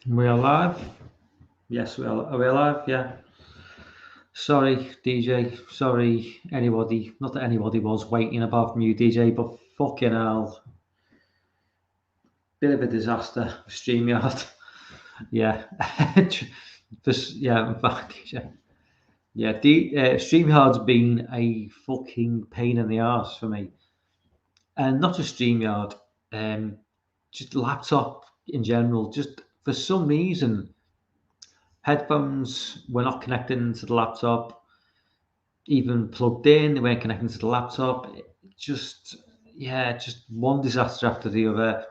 We are live. Yes, are we alive? Yeah. Sorry, DJ. Sorry, anybody. Not that anybody was waiting apart from you, DJ, but fucking hell. Bit of a disaster. StreamYard. Yeah. Yeah, in fact, yeah. Yeah, StreamYard's been a fucking pain in the arse for me. And not just StreamYard, um, just laptop in general. Just for some reason, headphones were not connecting to the laptop, even plugged in, they weren't connecting to the laptop. Just, yeah, just one disaster after the other.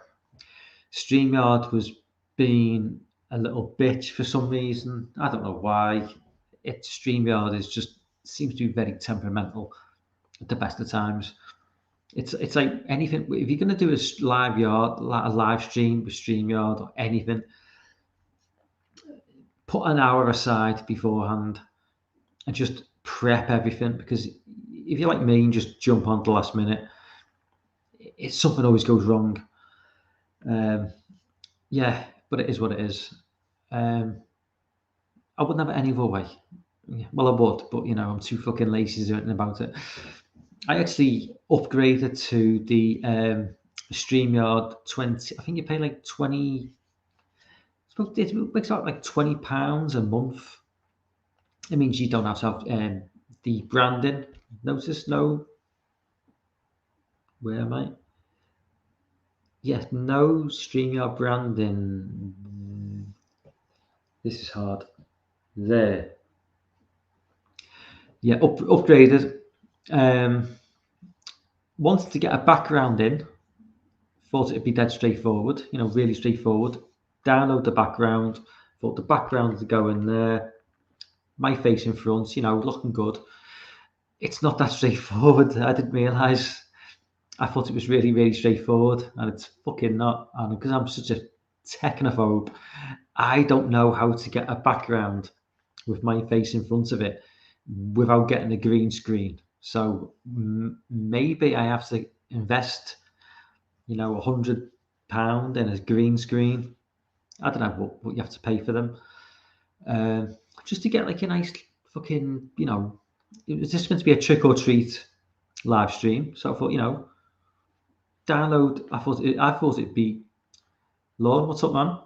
StreamYard was being a little bitch for some reason. I don't know why. StreamYard is just seems to be very temperamental at the best of times. It's like anything. If you're going to do a live stream with StreamYard or anything, put an hour aside beforehand and just prep everything, because if you're like me and just jump on the last minute, something always goes wrong. Um, yeah, but it is what it is. Um, I wouldn't have it any other way. Yeah, well, I would, but I'm too fucking lazy to do anything about it. I actually upgraded to the StreamYard 20. I think you pay like 20. It works out like £20 a month. It means you don't have to have the branding. Notice no. Where am I? Yes, no StreamYard branding. This is hard. There. Yeah, upgraded. Um, Wanted to get a background in. Thought it'd be dead straightforward. Really straightforward. Download the background. Thought the background would go in there. My face in front. Looking good. It's not that straightforward. I didn't realise. I thought it was really, really straightforward, and it's fucking not. And because I'm such a technophobe, I don't know how to get a background with my face in front of it without getting a green screen. So maybe I have to invest, £100 in a green screen. I don't know what you have to pay for them, just to get like a nice fucking, it was just meant to be a trick or treat live stream. So I thought, download. I thought it'd be Lord. What's up, man?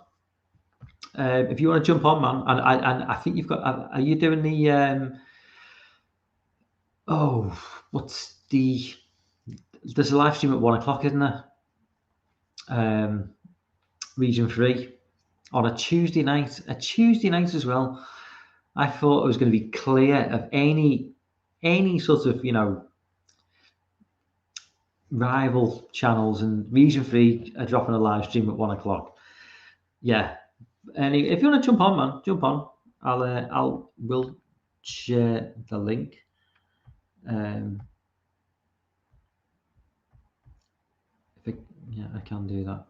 If you want to jump on, man, and I think you've got. Are you doing the? Oh, what's the? There's a live stream at 1 o'clock, isn't there? Region 3 on a Tuesday night. A Tuesday night as well. I thought I was going to be clear of any sort of rival channels, and Region 3 are dropping a live stream at 1 o'clock. Yeah, and if you want to jump on, man, jump on. We'll share the link. Yeah, I can do that.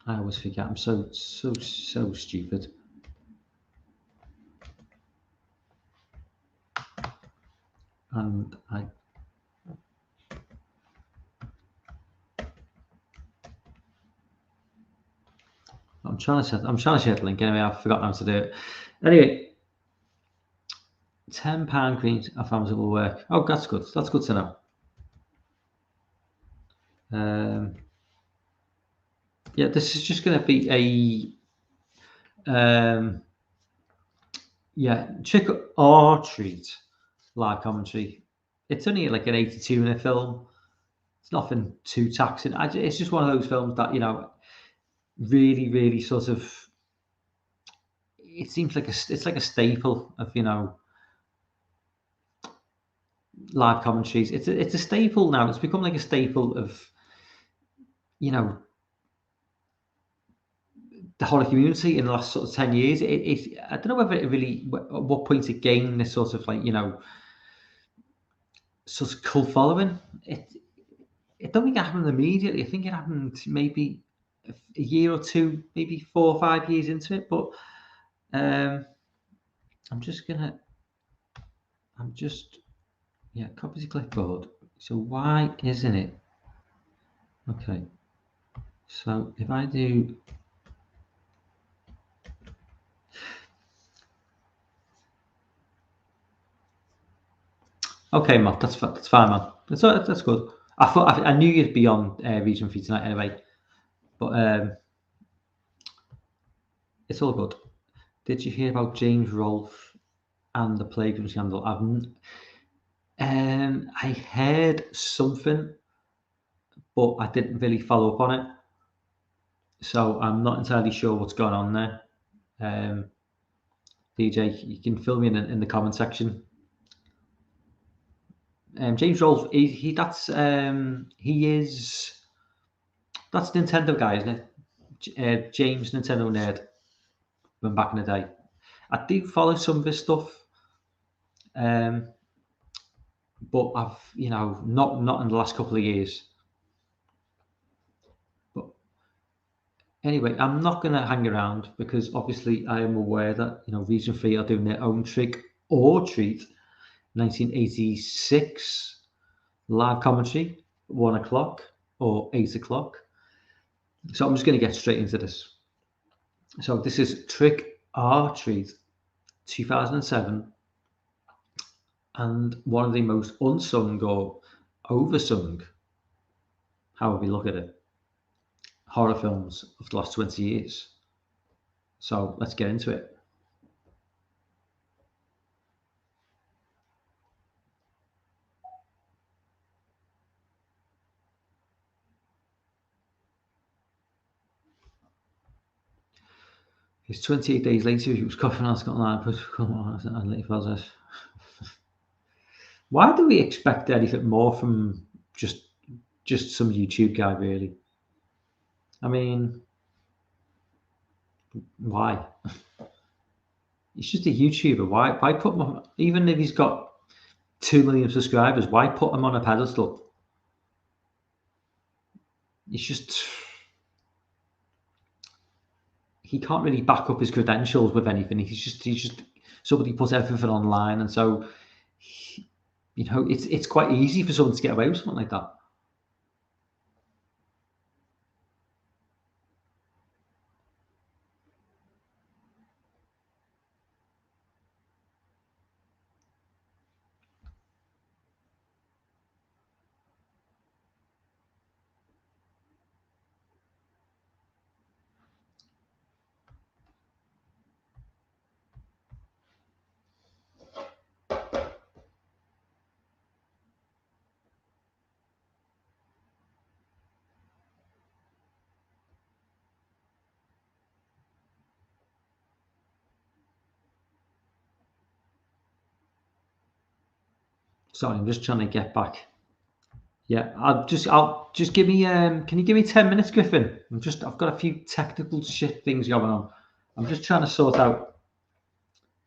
I always forget. I'm so stupid. And I'm trying to share the link anyway. I've forgotten how to do it. Anyway, £10 green. I found it will work. Oh, that's good. That's good to know. Yeah, this is just going to be a trick or treat live commentary. It's only like an 82-minute film. It's nothing too taxing. It's just one of those films that really, really sort of. It seems like it's like a staple of live commentaries. It's a staple now. It's become like a staple of the horror community in the last sort of 10 years. I don't know whether it really at what point it gained this sort of like sort of cult following. It don't think it happened immediately. I think it happened maybe a year or two, maybe 4 or 5 years into it. But I'm just copy to clipboard. So why isn't it? Okay. So if I do Okay, Matt, that's fine, man. That's good. I knew you'd be on Region 3 tonight anyway, but it's all good. Did you hear about James Rolfe and the playground scandal? I heard something, but I didn't really follow up on it, so I'm not entirely sure what's going on there. DJ, you can fill me in the comment section. James Rolfe, he that's he is that's Nintendo guy, isn't it? James Nintendo Nerd from back in the day. I do follow some of his stuff, um, but I've not in the last couple of years. But anyway, I'm not going to hang around because obviously I am aware that Region 3 are doing their own trick or treat 1986 live commentary, 1 o'clock or 8 o'clock. So I'm just going to get straight into this. So this is Trick or Treat 2007, and one of the most unsung or oversung, however you look at it, horror films of the last 20 years. So let's get into it. It's 28 days later, he was coughing on Scotland, but come on, and it was. Why do we expect anything more from just some YouTube guy, really? I mean, why? He's just a YouTuber. Why put him on, even if he's got 2 million subscribers, why put him on a pedestal? It's just, he can't really back up his credentials with anything. He's just somebody puts everything online, and so it's quite easy for someone to get away with something like that. Sorry, I'm just trying to get back. Yeah, I'll just give me can you give me 10 minutes, Griffin? I've got a few technical shit things going on. I'm just trying to sort out.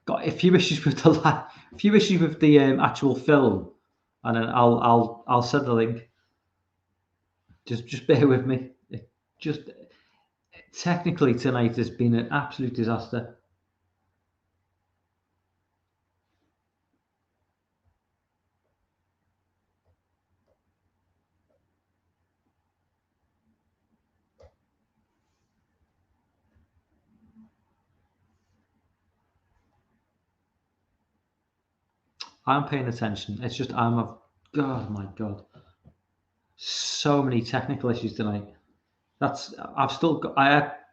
Got a few issues with the actual film, and then I'll send the link. Just bear with me. Just technically tonight has been an absolute disaster. I'm paying attention. It's just God, my God, so many technical issues tonight. That's I've still got.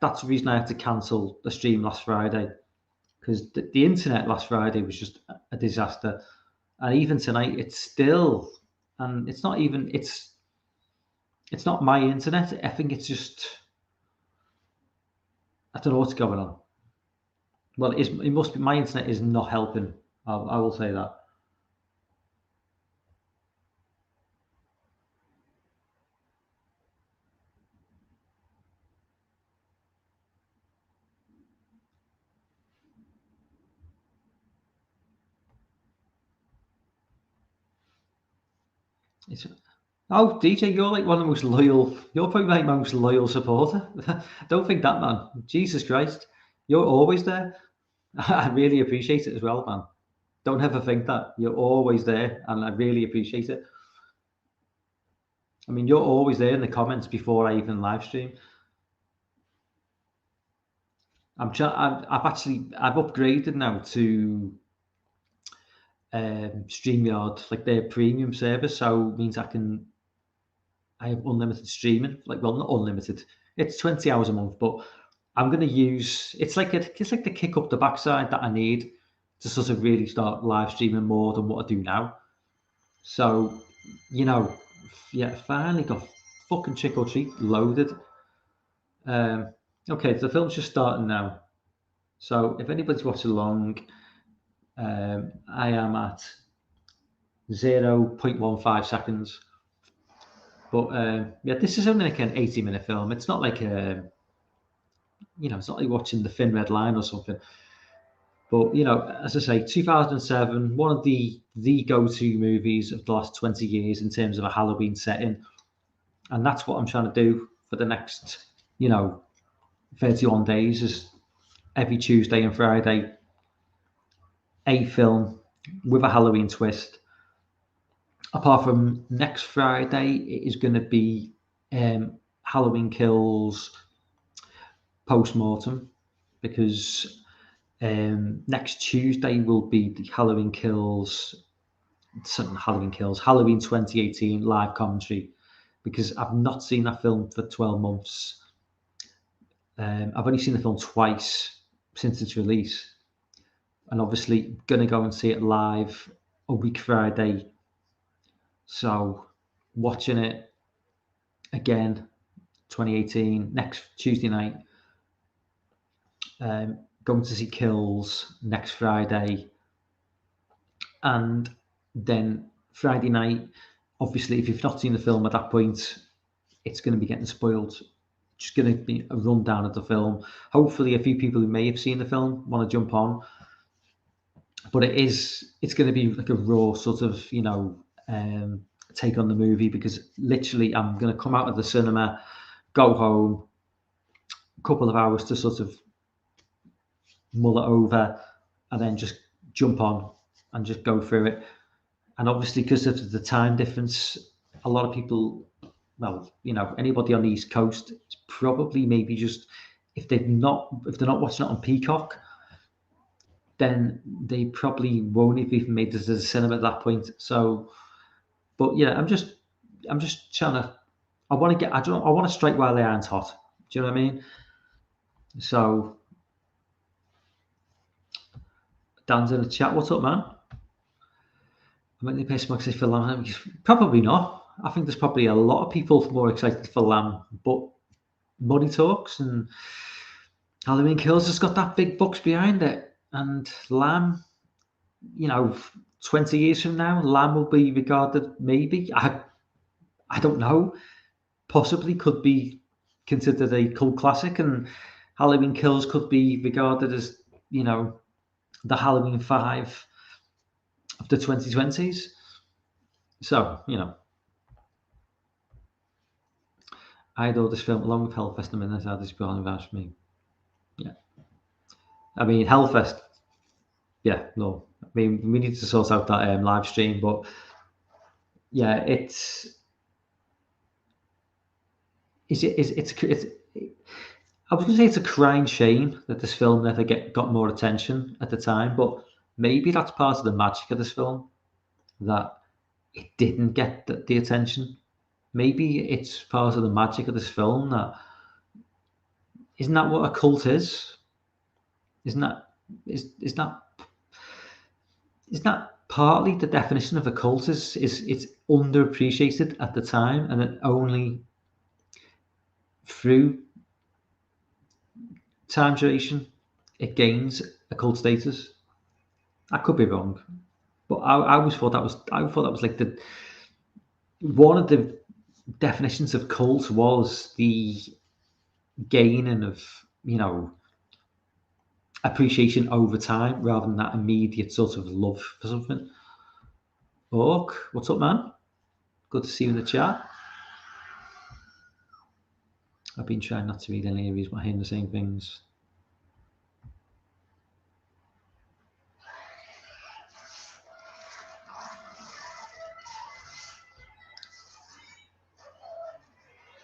That's the reason I had to cancel the stream last Friday, because the internet last Friday was just a disaster, and even tonight it's still, and it's not even it's not my internet. I think it's just, I don't know what's going on. Well, it must be my internet is not helping. I will say that. It's Oh, DJ, you're like one of the most loyal. You're probably my most loyal supporter. Don't think that, man. Jesus Christ, you're always there. I really appreciate it as well, man. Don't ever think that. You're always there, and I really appreciate it. I mean, you're always there in the comments before I even live stream. I've upgraded now to StreamYard, like their premium service, so it means I have unlimited streaming. Like, well, not unlimited. It's 20 hours a month, but I'm gonna use it's like the kick up the backside that I need to sort of really start live streaming more than what I do now. So, you know, yeah, finally got fucking Trick or Treat loaded. Um, okay, the film's just starting now. So if anybody's watching along, I am at 0.15 seconds. But yeah, this is only like an 80-minute film. It's not like it's not like watching The Thin Red Line or something. But as I say, 2007, one of the go-to movies of the last 20 years in terms of a Halloween setting, and that's what I'm trying to do for the next 31 days. Is every Tuesday and Friday a film with a Halloween twist. Apart from next Friday, it is going to be Halloween Kills post-mortem, because next Tuesday will be the Halloween 2018 live commentary, because I've not seen that film for 12 months. I've only seen the film twice since its release, and obviously going to go and see it live a week Friday. So watching it again, 2018, next Tuesday night, going to see Kills next Friday, and then Friday night, obviously, if you've not seen the film at that point, it's going to be getting spoiled. Just going to be a rundown of the film. Hopefully, a few people who may have seen the film want to jump on. But it's going to be like a raw sort of, take on the movie, because literally I'm going to come out of the cinema, go home, a couple of hours to sort of mull it over, and then just jump on and just go through it. And obviously, because of the time difference, a lot of people, well, anybody on the East Coast, it's probably maybe just if they're not watching it on Peacock, then they probably won't have even made it to the cinema at that point. So, but yeah, I'm just trying to. I want to strike while the iron's hot. Do you know what I mean? So, Dan's in the chat. What's up, man? I mean, they pay some excited for Lamb. Probably not. I think there's probably a lot of people more excited for Lamb, but money talks, and Halloween Kills has got that big bucks behind it. And Lamb, 20 years from now, Lamb will be regarded, maybe, I don't know, possibly could be considered a cult classic, and Halloween Kills could be regarded as, the Halloween 5 of the 2020s. So, I adore this film along with Hellfest and Midnight Hour. This is brilliant advice for me. Yeah. I mean, Hellfest, yeah, no. I mean, we need to sort out that live stream, but yeah, it's I was going to say it's a crying shame that this film never got more attention at the time, but maybe that's part of the magic of this film, that it didn't get the attention. Maybe it's part of the magic of this film that isn't that what a cult is? Isn't that partly the definition of a cult? Is it's underappreciated at the time, and it only through time duration it gains a cult status. I could be wrong, but I always thought that was like the one of the definitions of cult was the gaining of appreciation over time rather than that immediate sort of love for something. Orc, what's up, man? Good to see you in the chat. I've been trying not to read any of these, but I'm hearing the same things.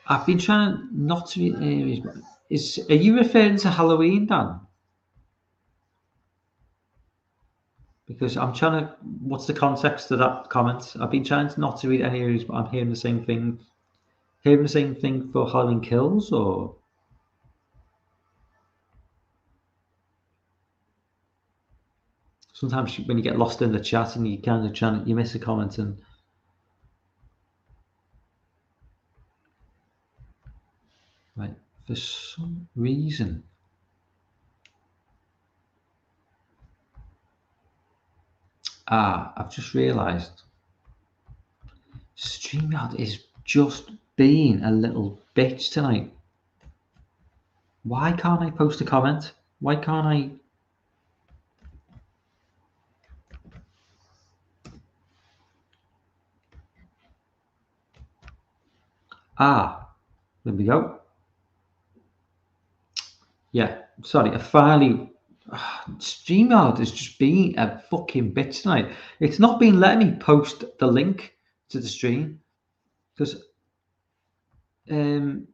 I've been trying not to read any of these, but are you referring to Halloween, Dan? because I'm trying to. What's the context of that comment? I've been trying not to read any of these, but I'm hearing the same thing. Hearing the same thing for Halloween Kills, or sometimes when you get lost in the chat and you kind of you miss a comment and. Right, for some reason. I've just realised StreamYard is just being a little bitch tonight. Why can't I post a comment? Why can't I? There we go. Yeah, sorry, I finally. StreamYard is just being a fucking bitch tonight. It's not been letting me post the link to the stream because Griffin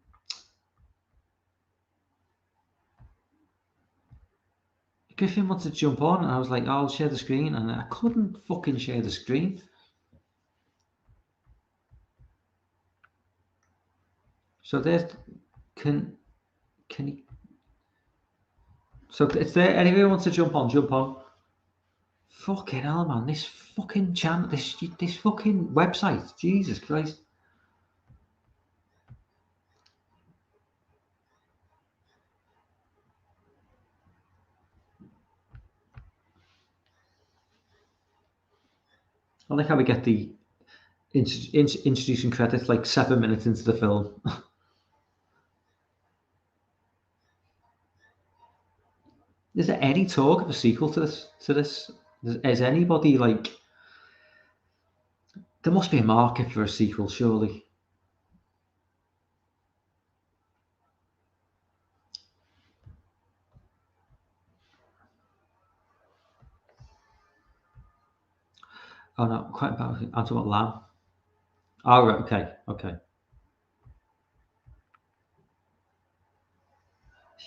wanted to jump on and I was like, oh, I'll share the screen, and I couldn't fucking share the screen. So there's can you? So it's there. Anyone wants to jump on, jump on. Fucking hell, man! This fucking channel, this fucking website. Jesus Christ! I like how we get the introducing credits like 7 minutes into the film. Is there any talk of a sequel to this? Is anybody like? There must be a market for a sequel, surely. Oh no, quite about. I'm talking about Lamb. Oh right, okay, okay.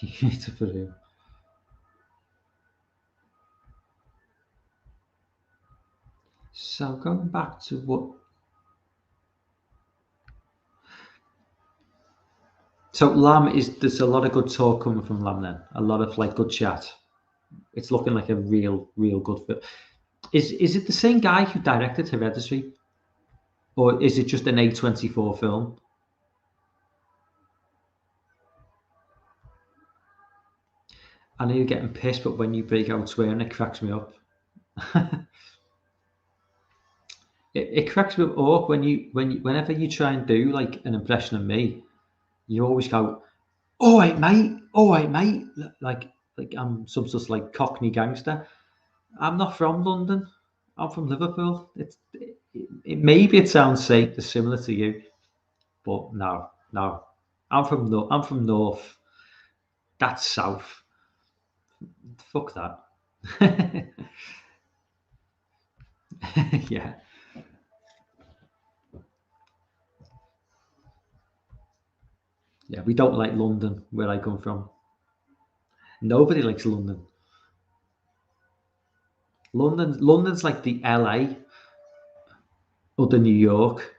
You need to put it in. So going back to what. So Lamb is. There's a lot of good talk coming from Lamb then. A lot of like good chat. It's looking like a real good film. Is it the same guy who directed Hereditary, or is it just an A24 film? I know you're getting pissed, but when you break out swearing, it cracks me up. It cracks me up whenever you try and do like an impression of me, you always go, all right, mate," like I'm some sort of like Cockney gangster. I'm not from London. I'm from Liverpool. Maybe it sounds similar to you, but no. I'm from North. That's South. Fuck that. Yeah. Yeah, we don't like London, where I come from. Nobody likes London. London's like the LA or the New York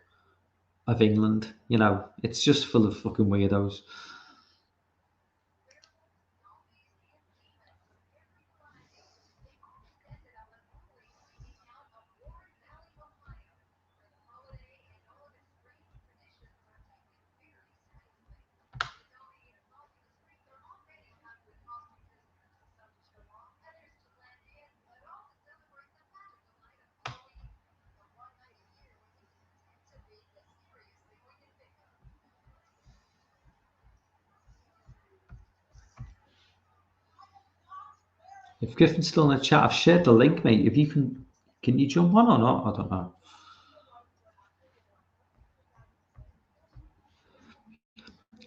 of England. You know, it's just full of fucking weirdos. If Griffin's still in the chat, I've shared the link, mate. If you can you jump on or not? I don't know.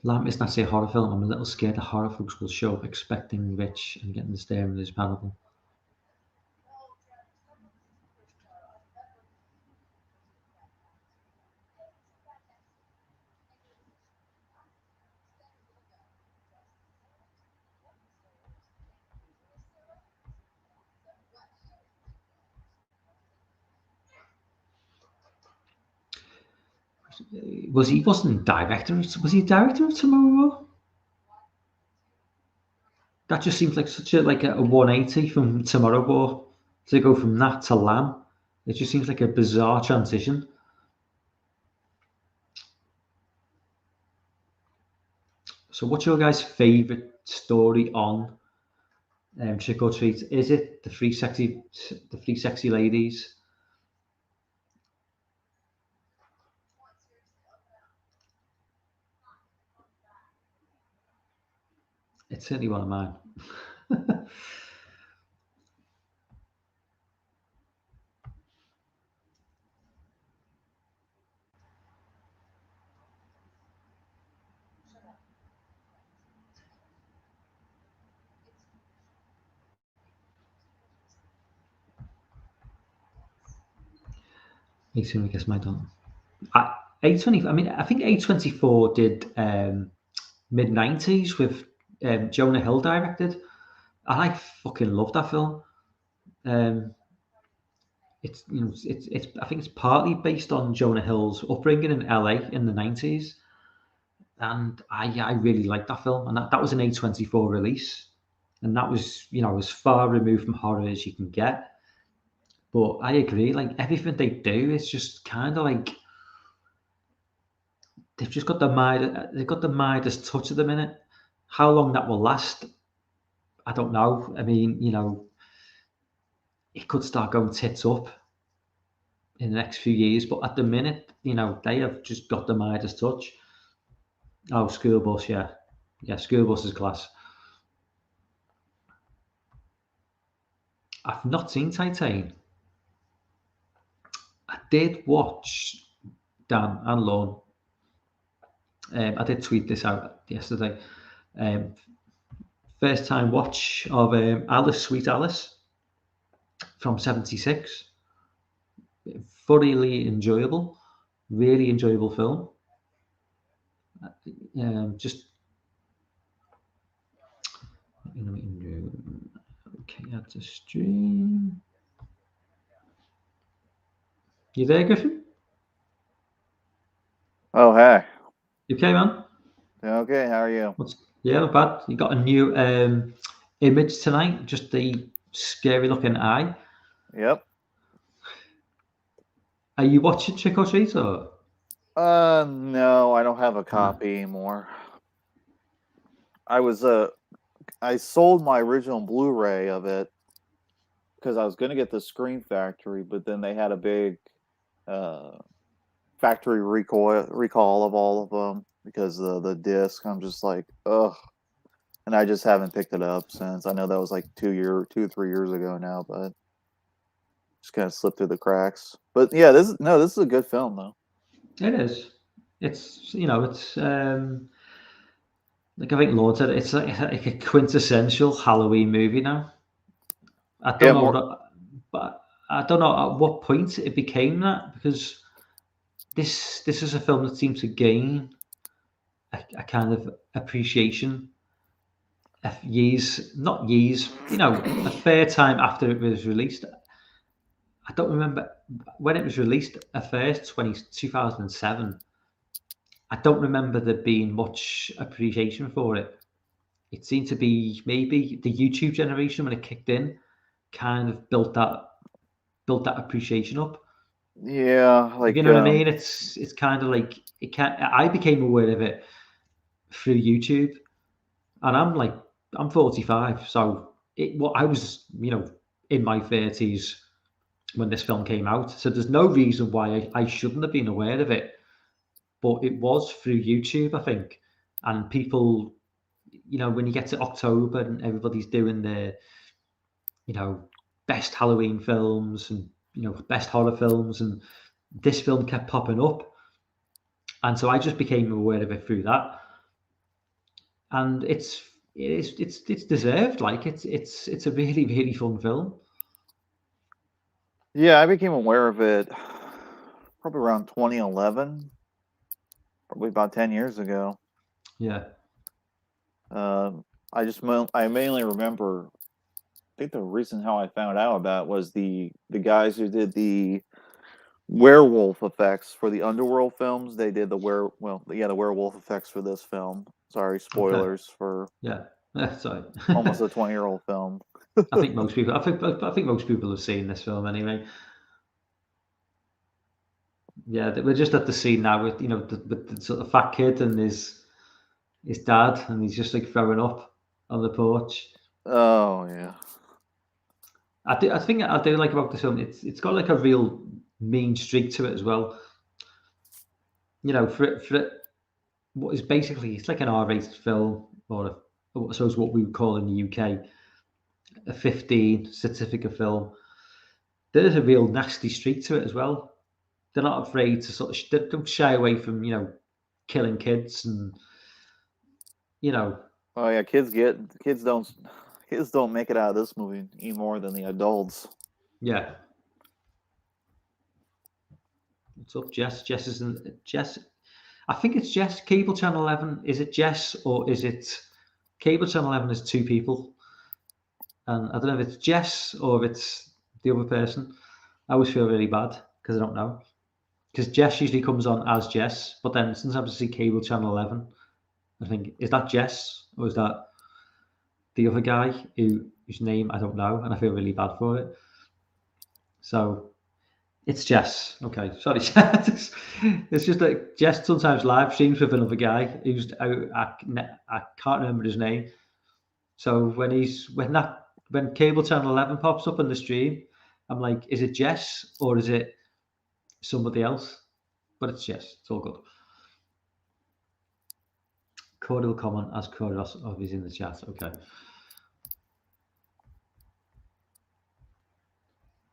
Lamp is not a horror film. I'm a little scared the horror folks will show up expecting rich and getting the stare in this parable. he wasn't director? Was he director of Tomorrow? That just seems like such a 180 from Tomorrow War to go from that to Lamb. It just seems like a bizarre transition. So, what's your guys' favourite story on Trick or Treat? Is it the three sexy ladies? It's certainly one of mine. 18, I guess my done. A20. I mean, I think A24 did mid 90s with Jonah Hill directed. And I fucking love that film. Um, it's I think it's partly based on Jonah Hill's upbringing in LA in the 90s, and I really like that film, and that was an A24 release, and that was as far removed from horror as you can get. But I agree, like everything they do is just kind of like they've just got the Midas touch of them in it. How long that will last, I don't know. I mean, it could start going tits up in the next few years, but at the minute, they have just got the Midas touch. Oh, School Bus, yeah. Yeah, School Bus is class. I've not seen Titan. I did watch Dan and Lorne. I did tweet this out yesterday. Um, First time watch of Alice, Sweet Alice from '76. Thoroughly enjoyable. Really enjoyable film. Just looking at the stream. You there, Griffin? Oh, hey. You okay, man? Okay, how are you? Yeah, not bad. You got a new image tonight, just the scary looking eye. Yep. Are you watching Trick or Treat or? No, I don't have a No. copy anymore. I sold my original Blu-ray of it because I was gonna get the Scream Factory, but then they had a big factory recall of all of them because the disc. I'm just like, ugh, and I just haven't picked it up since. I know that was like 2 or 3 years ago now, but just kind of slipped through the cracks. But yeah, this is a good film though. It is. It's like I think Lord said, it's like a quintessential Halloween movie now. I Yeah, don't know, more. but I don't know at what point it became that because this is a film that seems to gain a kind of appreciation not years, a fair time after it was released. I don't remember when it was released at first, 2007. I don't remember there being much appreciation for it. It seemed to be maybe the YouTube generation when it kicked in, kind of built that appreciation up. Yeah, You like know what I mean? It's kind of like it can I became aware of it through YouTube, and I'm 45, so I was in my 30s when this film came out, so there's no reason why I shouldn't have been aware of it, but it was through YouTube, I think, and people, when you get to October and everybody's doing their, you know, best Halloween films and best horror films, and this film kept popping up, and so I just became aware of it through that, and it's deserved. Like it's a really really fun film. yeah, I became aware of it probably around 2011, probably about 10 years ago. Yeah, I mainly remember. I think the reason how I found out about it was the guys who did the werewolf effects for the Underworld films. They did the werewolf effects for this film. Sorry, Okay. spoilers for Yeah. Sorry. almost a 20-year-old film. I think most people. I think most people have seen this film anyway. Yeah, we're just at the scene now with with the sort of fat kid and his dad, and he's just like throwing up on the porch. Oh yeah. I think I do like about this film. It's got like a real mean streak to it as well. For what is basically it's like an R-rated film, or I suppose what we would call in the UK a 15 certificate film. There is a real nasty streak to it as well. They're not afraid to they don't shy away from killing kids and you know Oh yeah. Kids don't make it out of this movie any more than the adults. yeah. What's up, Jess? Jess isn't Jess. I think it's Jess. Cable Channel 11. Is it Jess or is it Cable Channel 11? Is two people, and I don't know if it's Jess or if it's the other person. I always feel really bad because I don't know. Because Jess usually comes on as Jess, but then sometimes I see Cable Channel 11. I think, is that Jess or is that the other guy whose name I don't know, and I feel really bad for it. So it's Jess. Okay, sorry, Jess. It's just that Jess sometimes live streams with another guy who's I can't remember his name. So when Cable Channel 11 pops up on the stream, I'm like, is it Jess or is it somebody else? But it's Jess. It's all good. Corey will comment as Corey is in the chat. Okay.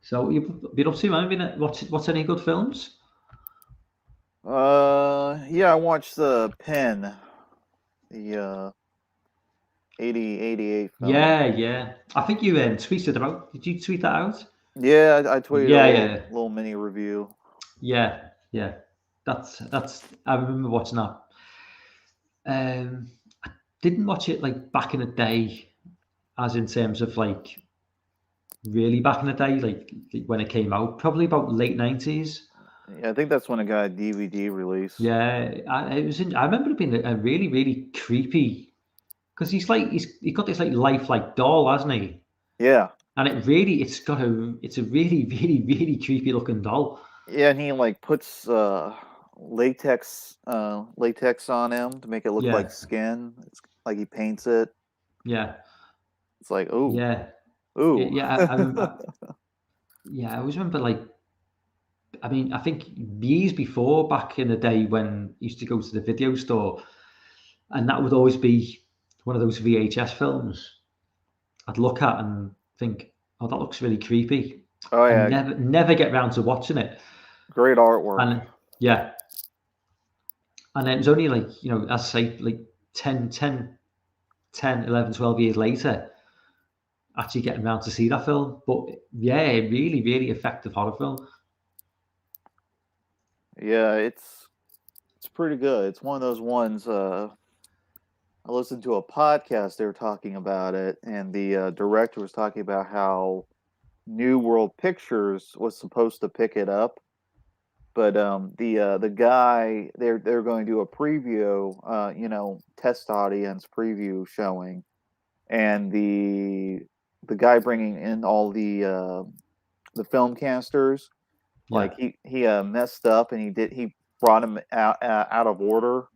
So you've been up to, man? What's any good films? Yeah, I watched the Pen, the 88 film. Yeah. I think you tweeted about. Did you tweet that out? Yeah, I tweeted a Yeah. little mini review. Yeah. That's. I remember watching that. I didn't watch it like back in the day, as in terms of like really back in the day, like when it came out, probably about late 90s. Yeah, I think that's when it got a DVD release. Yeah, I remember it being a really, really creepy because he's got this like lifelike doll, hasn't he? Yeah. And it's a really, really, really creepy looking doll. Yeah, and he like puts latex on him to make it look like Yeah, skin. It's like he paints it. yeah, It's like, ooh, yeah, ooh. yeah. I remember. Yeah, I always remember like. I mean, I think years before, back in the day when I used to go to the video store, and that would always be one of those VHS films I'd look at and think, "Oh, that looks really creepy," Oh and yeah, never get round to watching it. great artwork. And yeah, and then it was only like as I say, like 10, 11, 12 years later, actually getting around to see that film. But yeah, really, really effective horror film. Yeah, it's pretty good. It's one of those ones. I listened to a podcast. They were talking about it, and the director was talking about how New World Pictures was supposed to pick it up, but the guy they're going to do a preview, test audience preview showing, and the guy bringing in all the film casters, like Yeah, he messed up and he brought him out of order,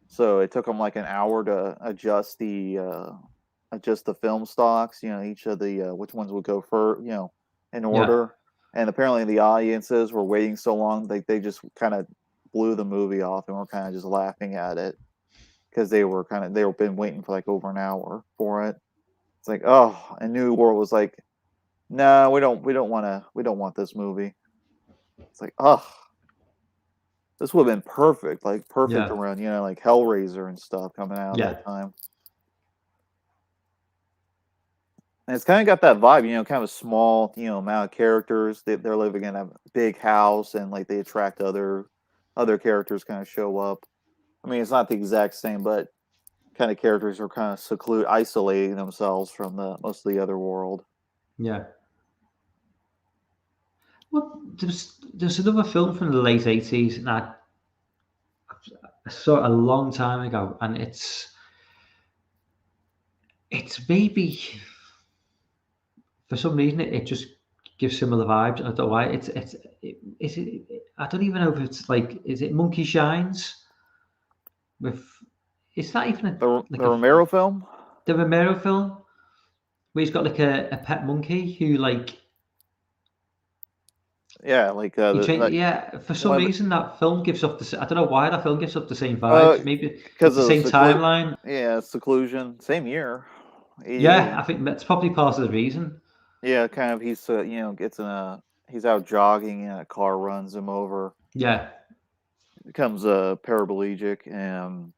so it took him like an hour to adjust the film stocks, each of the which ones would go for, in yeah, order. And apparently the audiences were waiting so long, they just kind of blew the movie off and were kind of just laughing at it because they were been waiting for like over an hour for it. It's like, oh, and New World was like, no, we don't want this movie. It's like, oh, this would have been perfect, like perfect yeah, around, like Hellraiser and stuff coming out yeah, that time. And it's kind of got that vibe, kind of a small, amount of characters. They're living in a big house, and like they attract other characters kind of show up. I mean, it's not the exact same, but kind of characters are kind of isolating themselves from the most of the other world. yeah. Well, there's another film from the late 80s, and I saw it a long time ago, and it's maybe for some reason it just gives similar vibes. I don't know why. Is it? I don't even know if it's like, is it Monkey Shines with? Is that even The Romero film. the Romero film where he's got like a pet monkey who like Yeah, like he the train? like Yeah, for some one of the, reason that film gives off I don't know why that film gives off the same vibes. Maybe it's because the of same timeline. seclusion, same year, Yeah, 88. I think that's probably part of the reason. Yeah, kind of. He's gets in a he's out jogging and a car runs him over, Yeah, becomes a paraplegic, and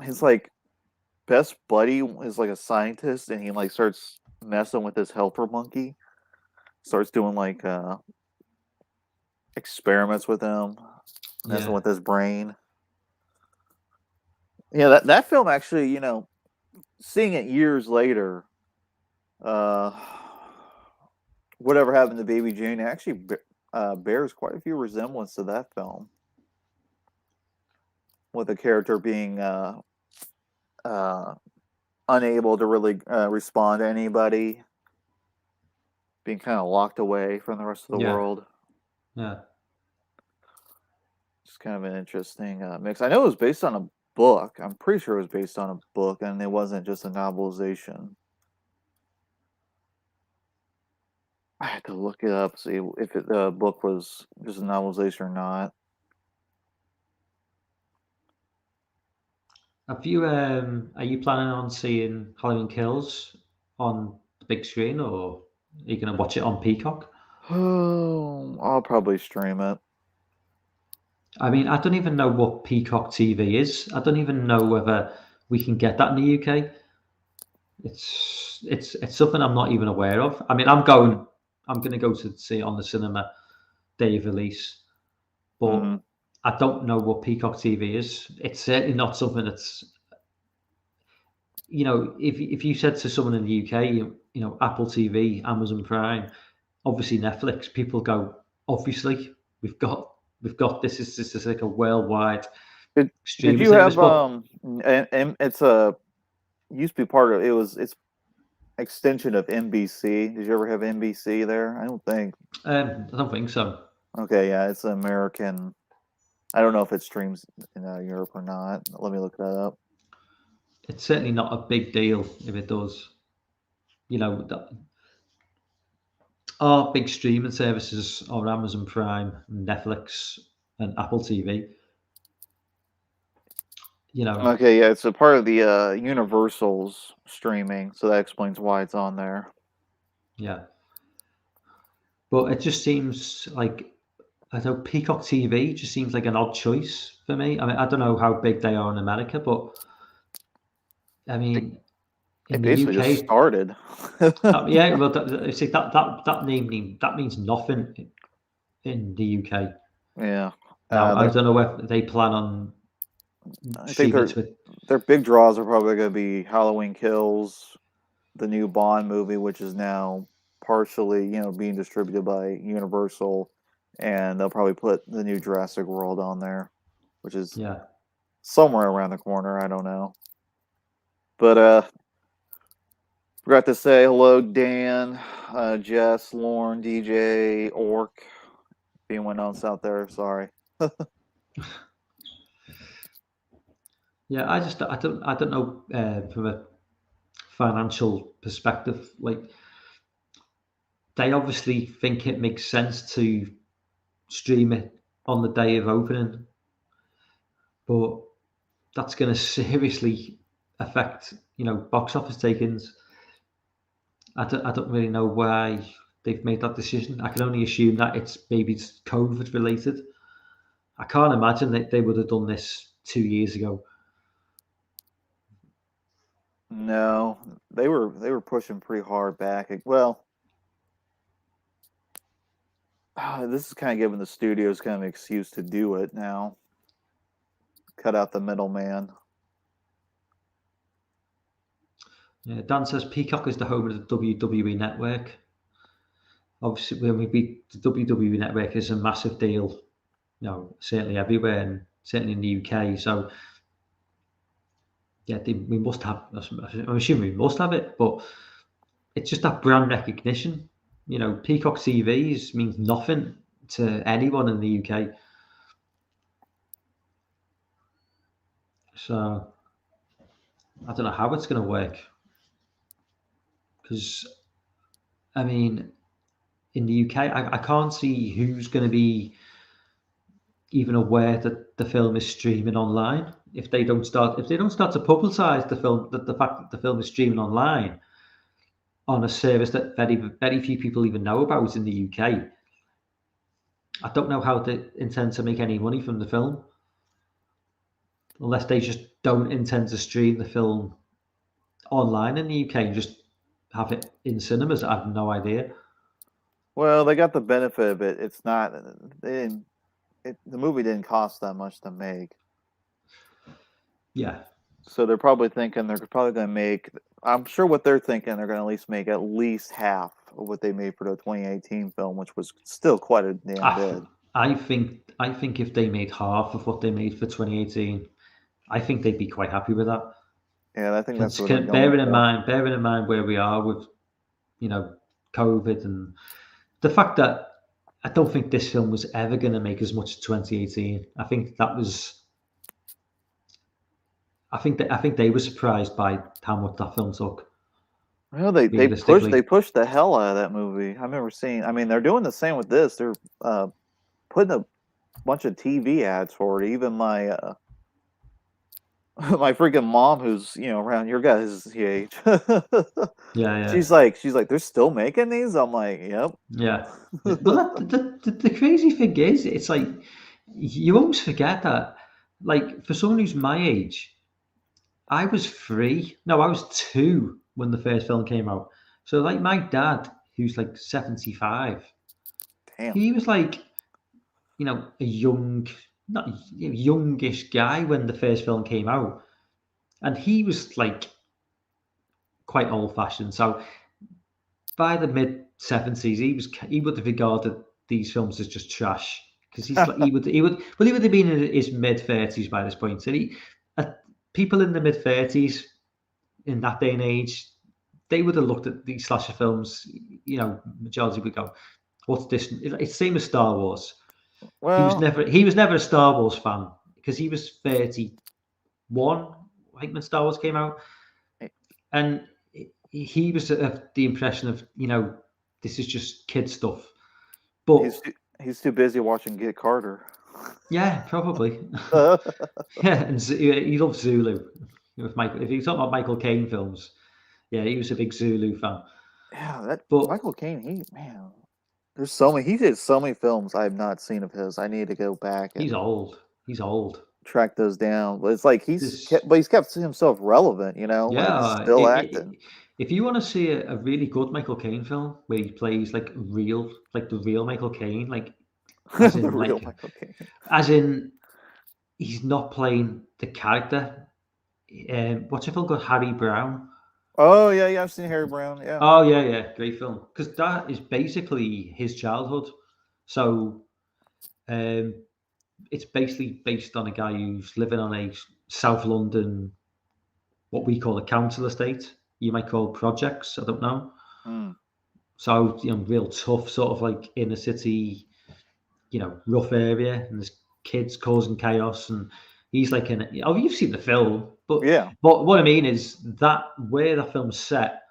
his like best buddy is like a scientist, and he like starts messing with this helper monkey, starts doing like experiments with him, messing yeah. with his brain. Yeah, that film actually, seeing it years later, uh, whatever happened to Baby Jane actually bears quite a few resemblance to that film, with the character being uh, unable to really respond to anybody, being kind of locked away from the rest of the Yeah, world. yeah. It's kind of an interesting mix. I know it was based on a book. I'm pretty sure it was based on a book, and it wasn't just a novelization. I had to look it up, see if the book was just a novelization or not. Are you planning on seeing Halloween Kills on the big screen, or are you going to watch it on Peacock? Oh, I'll probably stream it. I mean, I don't even know what Peacock TV is. I don't even know whether we can get that in the UK. It's something I'm not even aware of. I mean, I'm going to go to see it on the cinema day of release, but Hmm. I don't know what Peacock TV is. It's certainly not something that's, if you said to someone in the UK, Apple TV, Amazon Prime, obviously Netflix, people go, obviously we've got this is like a worldwide Did streaming you service. have But and it's a used to be part of it's extension of NBC. Did you ever have NBC there? I don't think. I don't think so. Okay, yeah, it's American. I don't know if it streams in Europe or not. Let me look that up. It's certainly not a big deal if it does. Our big streaming services are Amazon Prime, Netflix, and Apple TV. You know, Okay, yeah, it's a part of the Universal's streaming, so that explains why it's on there. yeah. But it just seems like, I don't know, Peacock TV just seems like an odd choice for me. I mean, I don't know how big they are in America, but I It, mean, it in the basically just UK, started. yeah, well, see that name that means nothing in the UK. Yeah, Now, I they're, don't know if they plan on I think streaming to it. their big draws are probably going to be Halloween Kills, the new Bond movie, which is now partially, being distributed by Universal, and they'll probably put the new Jurassic World on there, which is Yeah, somewhere around the corner. I don't know, but forgot to say hello, Dan, Jess, Lauren, DJ, Orc. If anyone else out there, sorry. yeah. I don't know from a financial perspective. Like, they obviously think it makes sense to stream it on the day of opening, but that's going to seriously affect box office takings. I don't really know why they've made that decision. I can only assume that it's COVID related. I can't imagine that they would have done this 2 years ago. No, they were pushing pretty hard back. Well, this is kind of giving the studios kind of an excuse to do it now. Cut out the middleman. Yeah, Dan says Peacock is the home of the WWE network. obviously when we beat the WWE Network is a massive deal, certainly everywhere and certainly in the UK. So yeah, we must have. I'm assuming we must have it, but it's just that brand recognition. Peacock TVs means nothing to anyone in the UK. So I don't know how it's going to work because I mean, in the UK, I can't see who's going to be even aware that the film is streaming online if they don't start to publicize the film, that the fact that the film is streaming online on a service that very very few people even know about in the UK. I don't know how they intend to make any money from the film unless they just don't intend to stream the film online in the UK and just have it in cinemas. I have no idea. Well, they got the benefit of it. It's not. The movie didn't cost that much to make. Yeah. So they're probably thinking they're probably going to make. I'm sure what they're thinking they're going to at least half of what they made for the 2018 film, which was still quite a damn bit. I think if they made half of what they made for 2018, I think they'd be quite happy with that. Yeah, I think that's what they're bearing in mind where we are with COVID and the fact that I don't think this film was ever going to make as much as 2018. I think they were surprised by how much that film took. Well, they pushed the hell out of that movie. I remember seeing. I mean, they're doing the same with this. They're putting a bunch of TV ads for it. Even my my freaking mom, who's around your guys' age. Yeah. She's like, they're still making these. I'm like, yep. Yeah. Well, the crazy thing is, it's like you almost forget that. Like for someone who's my age, I was 3. No, I was 2 when the first film came out. So like my dad, who's like 75, damn, he was like, a youngish guy when the first film came out, and he was like quite old fashioned. So by the mid 70s, he would have regarded these films as just trash because he would have been in his mid 30s by this point. So people in the mid 30s in that day and age, they would have looked at these slasher films. Majority would go, "What's this?" It's the same as Star Wars. Well, he was never a Star Wars fan because he was 31, I think, when Star Wars came out, and he was of the impression of this is just kid stuff. But he's too busy watching Get Carter. Yeah, probably. Yeah, and he loves Zulu. If you're talking about Michael Caine films, yeah, he was a big Zulu fan. Yeah, Michael Caine, there's so many. He did so many films I have not seen of his. I need to go back. He's old. Track those down. But it's like he's kept himself relevant. Yeah, like still acting. If you want to see a really good Michael Caine film where he plays like the real Michael Caine, like as in, real Michael Caine. As in, he's not playing the character. What's a film called Harry Brown? Oh yeah, I've seen Harry Brown. Yeah. Oh yeah, great film because that is basically his childhood. So, it's basically based on a guy who's living on a South London, what we call a council estate. You might call projects. I don't know. So real tough, sort of like inner city, rough area, and there's kids causing chaos, and he's like you've seen the film, but yeah. But what I mean is that where the film's set,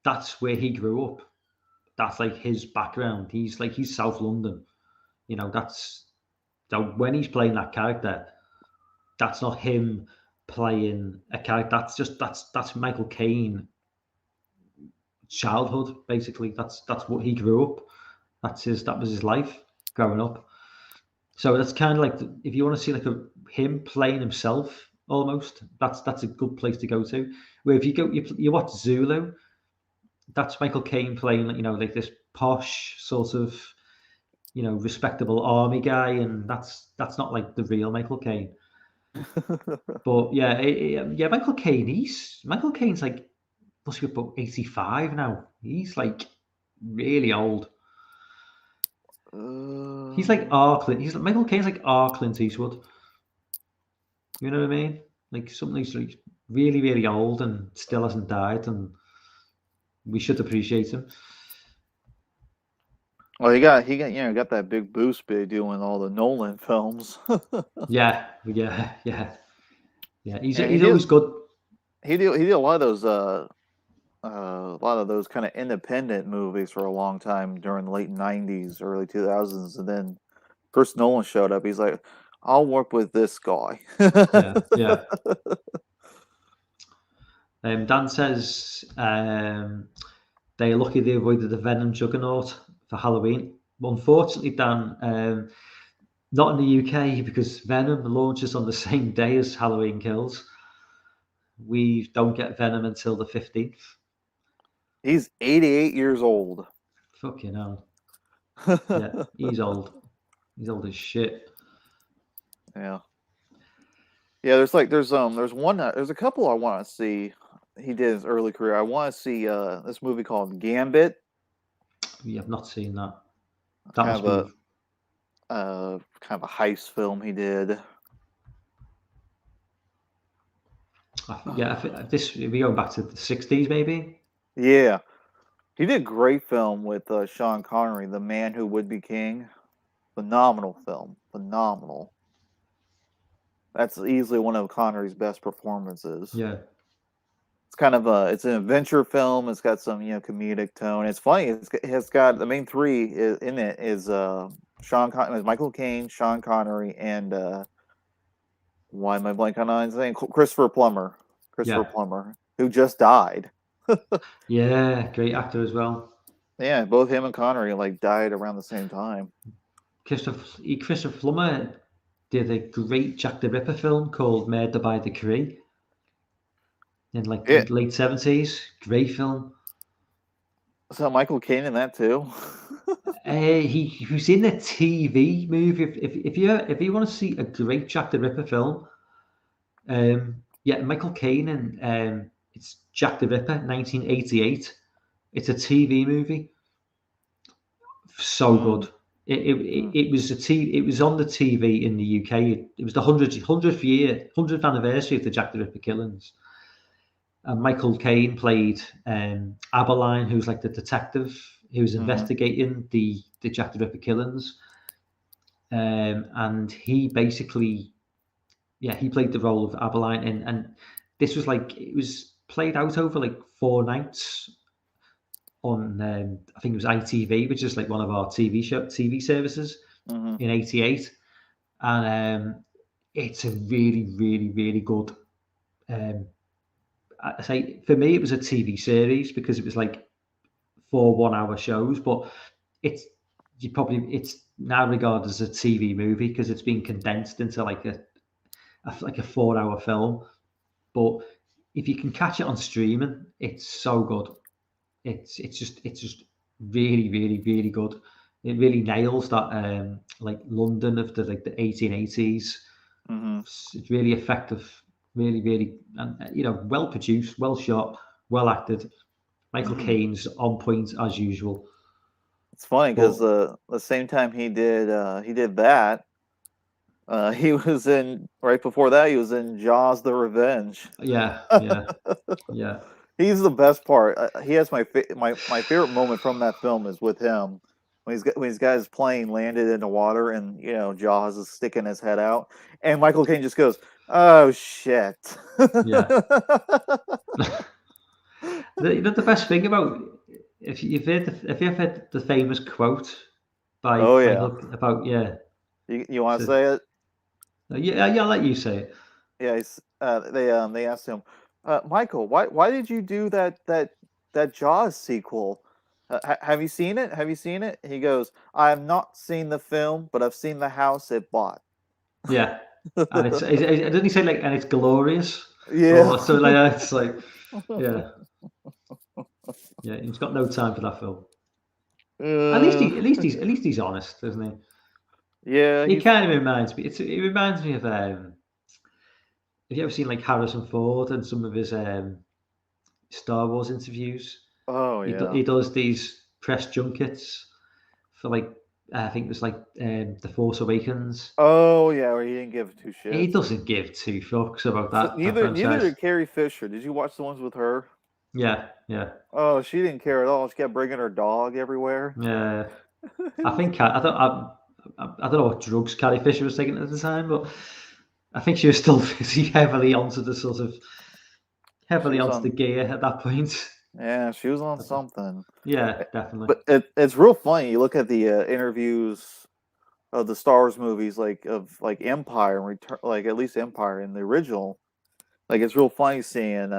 that's where he grew up. That's like his background. He's South London. That's so when he's playing that character, that's not him playing a character. That's Michael Caine childhood, basically. That's what he grew up. That was his life growing up. So that's kind of like if you want to see like him playing himself almost, that's a good place to go to. Where if you watch Zulu, that's Michael Caine playing like this posh sort of respectable army guy, and that's not like the real Michael Caine. But yeah, Michael Caine's like must be about 85 now. He's like really old. He's like Clint. He's like Michael Caine's like Clint Eastwood. You know what I mean? Like something who's like really, really old and still hasn't died, and we should appreciate him. Well, got that big boost by doing all the Nolan films. Yeah. He's Yeah, always good. He did a lot of those kind of independent movies for a long time during the late '90s, early 2000s, and then Chris Nolan showed up. He's like, "I'll work with this guy." Yeah. Dan says they're lucky they avoided the Venom juggernaut for Halloween. Unfortunately, Dan, not in the UK because Venom launches on the same day as Halloween Kills. We don't get Venom until the 15th. He's 88 years old. Fucking hell. Yeah, he's old. He's old as shit. Yeah. Yeah, there's a couple I want to see. He did his early career. I want to see this movie called Gambit. We have not seen that. That must be kind of a heist film he did. Yeah, this we going back to the 60s maybe. Yeah, he did a great film with Sean Connery, The Man Who Would Be King. Phenomenal film, phenomenal. That's easily one of Connery's best performances. Yeah. It's kind of it's an adventure film. It's got some comedic tone. It's funny. It's got the main three in it is Michael Caine, Sean Connery, and why am I blanking on his name? Christopher Plummer. Plummer, who just died. Yeah, great actor as well. Yeah, both him and Connery died around the same time. Christopher Plummer did a great Jack the Ripper film called Murder by Decree in the late 70s. Great film. So Michael Caine in that too. He was in a TV movie. If you want to see a great Jack the Ripper film, Michael Caine and it's Jack the Ripper, 1988. It's a TV movie. So good. It was it was on the TV in the UK. It was the 100th anniversary of the Jack the Ripper killings. And Michael Caine played Aberline, who's like the detective who's investigating the Jack the Ripper killings. And he basically, he played the role of Aberline, and this was it was played out over 4 nights on I think it was ITV, which is one of our TV services in '88, and it's a really, really, really good. I say for me, it was a TV series because it was 4 1-hour shows, but it's now regarded as a TV movie because it's been condensed into a 4-hour film. But if you can catch it on streaming, it's so good. It's just really, really, really good. It really nails that London of the 1880s. It's really effective, really, really, and well produced, well shot, well acted. Michael Caine's on point as usual. It's funny because the same time he did that, he was in right before that. He was in Jaws: The Revenge. Yeah. He's the best part. He has my favorite moment from that film is with him when he's got his plane landed in the water and Jaws is sticking his head out and Michael Caine just goes, "Oh shit!" Yeah. The best thing about if you've heard the famous quote by about you want to say it? Yeah, I'll let you say it. Yeah, they asked him, Michael, why did you do that Jaws sequel? Have you seen it? Have you seen it? He goes, I have not seen the film, but I've seen the house it bought. Yeah, and didn't he say and it's glorious? Yeah. So it's yeah, he's got no time for that film. At least he's honest, isn't he? Yeah, he kind of reminds me. It reminds me of have you ever seen Harrison Ford and some of his Star Wars interviews? Oh yeah. He does these press junkets for I think it was like The Force Awakens. Oh yeah, where he didn't give two He shits. doesn't give two fucks about that Neither franchise. did Carrie Fisher. Did you watch the ones with her? Yeah, yeah, Oh, she didn't care at all. She kept bringing her dog everywhere. yeah. I think I don't know what drugs Carrie Fisher was taking at the time, but I think she was still heavily onto the gear at that point. Yeah, she was on something. Yeah, definitely. But it's real funny. You look at the interviews of the Star Wars movies, like Empire and Return, like at least Empire in the original. Like it's real funny seeing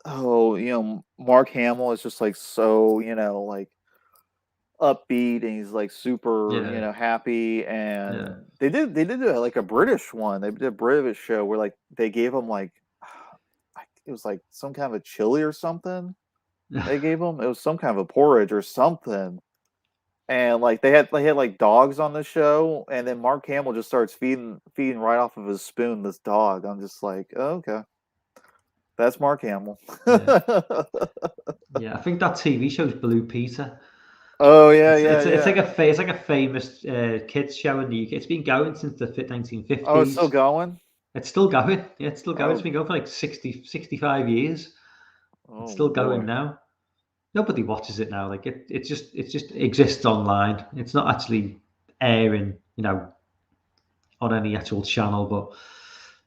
Mark Hamill is just like so like upbeat, and he's like super happy, and they did like a British one. They did a British show where like they gave him like it was like some kind of a chili or something. They gave him, it was some kind of a porridge or something, and like they had like dogs on the show, and then Mark Hamill just starts feeding right off of his spoon this dog. I'm just like, oh, okay, that's Mark Hamill. Yeah, I think that TV show's Blue Peter. Oh yeah, it's like a famous kids show in the UK. It's been going since the 1950s. Oh, it's still going? It's still going. Yeah, it's still going. It's been going for like 60, 65 years. It's still going now. Nobody watches it now. Like it just exists online. It's not actually airing, on any actual channel. But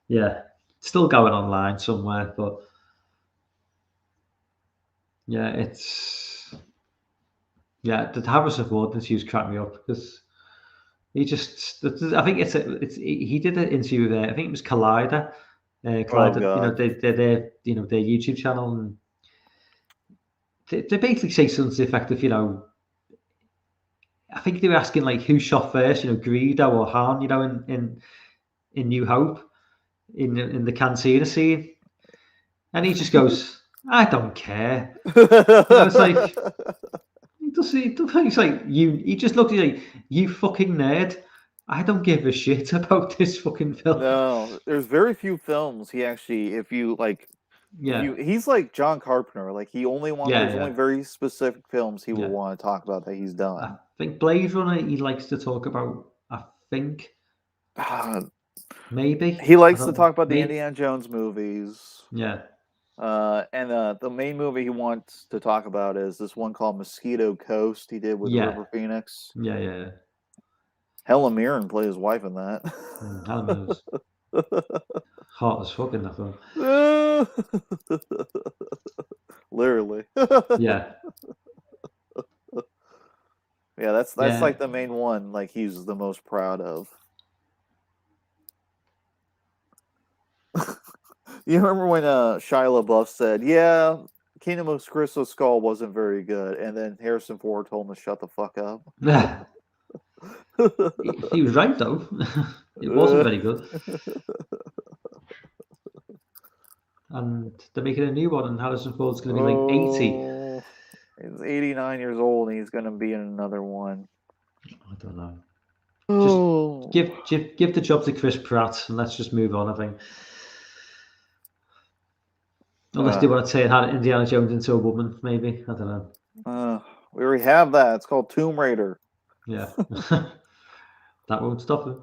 yeah, it's still going online somewhere. But yeah, the Harrison Ford interviews crack me up because he just. I think he did an interview there. I think it was Collider. Collider, their YouTube channel, and they basically say something to the effect of, I think they were asking like who shot first, Greedo or Han, in New Hope, in the cantina scene, and he just goes, "I don't care." It's like he's like he just looked at you like, "You fucking nerd. I don't give a shit about this fucking film." No, there's very few films he actually, if you like. Yeah, he's like John Carpenter. Like he only wants. Yeah, there's only very specific films he will Yeah. want to talk about that he's I done. think Blade Runner he likes to talk about. I think maybe He likes to talk about the Indiana Jones movies. Yeah. And the main movie he wants to talk about is this one called Mosquito Coast. He did with River Phoenix. Yeah. Helen Mirren played his wife in that. Helen Mirren's hot as fuck in that film. Literally. Yeah. Yeah, that's like the main one. Like he's the most proud of. You remember when Shia LaBeouf said, "Yeah, Kingdom of Crystal Skull wasn't very good," and then Harrison Ford told him to shut the fuck up. He was right though. It wasn't very good. And they're making a new one, and Harrison Ford's going to be like 80. He's 89 years old, and he's going to be in another one. I don't know. Just give the job to Chris Pratt, and let's just move on. I think. Unless they want to turn Indiana Jones into a woman, maybe. I don't know. We already have that. It's called Tomb Raider. Yeah. That won't stop him.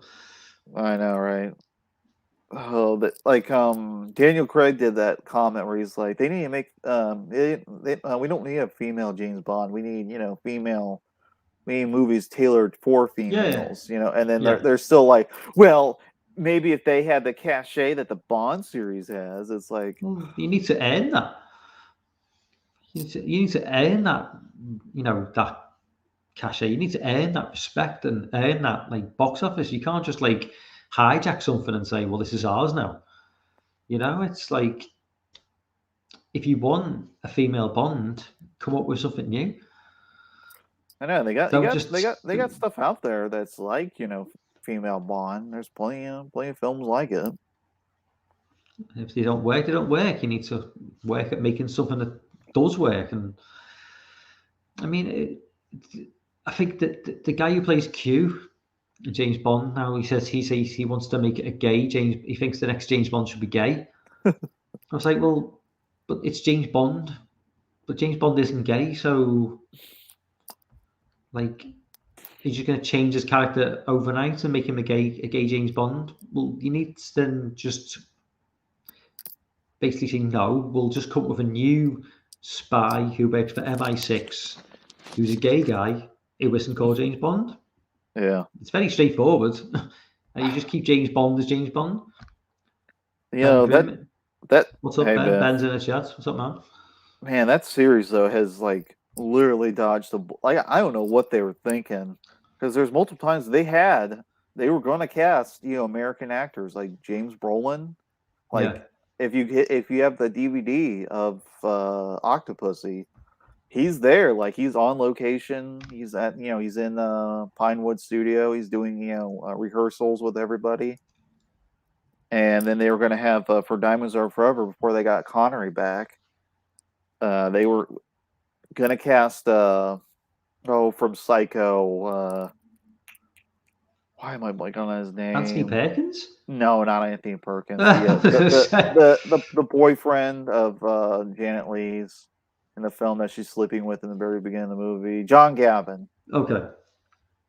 I know, right? Oh, Daniel Craig did that comment where he's like, they need to make we don't need a female James Bond. We need female. We need movies tailored for females. And then they're still like, well, maybe if they had the cachet that the Bond series has, it's like, you need to earn that. You need to earn that. That cachet. You need to earn that respect and earn that like box office. You can't just like hijack something and say, well, this is ours now. It's like if you want a female Bond, come up with something new. I know they got stuff out there that's like female Bond. There's plenty of films like it. If they don't work, they don't work. You need to work at making something that does work. And I mean, I think that the guy who plays Q, James Bond, now he says he wants to make it a gay James. He thinks the next James Bond should be gay. I was like, well, but it's James Bond, but James Bond isn't gay, so like Are you going to change his character overnight and make him a gay James Bond? Well, you need to then just basically say no. We'll just come up with a new spy who works for MI6, who's a gay guy who isn't called James Bond. Yeah. It's very straightforward, and you just keep James Bond as James Bond. You know, that What's up, hey, Ben? Ben. Ben's in the chat. What's up, man? Man, that series though has like literally dodged the like I don't know what they were thinking, because there's multiple times they were going to cast, you know, American actors like James Brolin. Like Yeah. if you have the DVD of Octopussy, he's there. Like he's on location. He's at, you know, he's in Pinewood Studio. He's doing, you know, rehearsals with everybody. And then they were going to have for Diamonds Are Forever, before they got Connery back. They were gonna cast from Psycho. Why am I blanking on his name? Anthony Perkins? No, not Anthony Perkins. The boyfriend of Janet Leigh's in the film that she's sleeping with in the very beginning of the movie. John Gavin. Okay.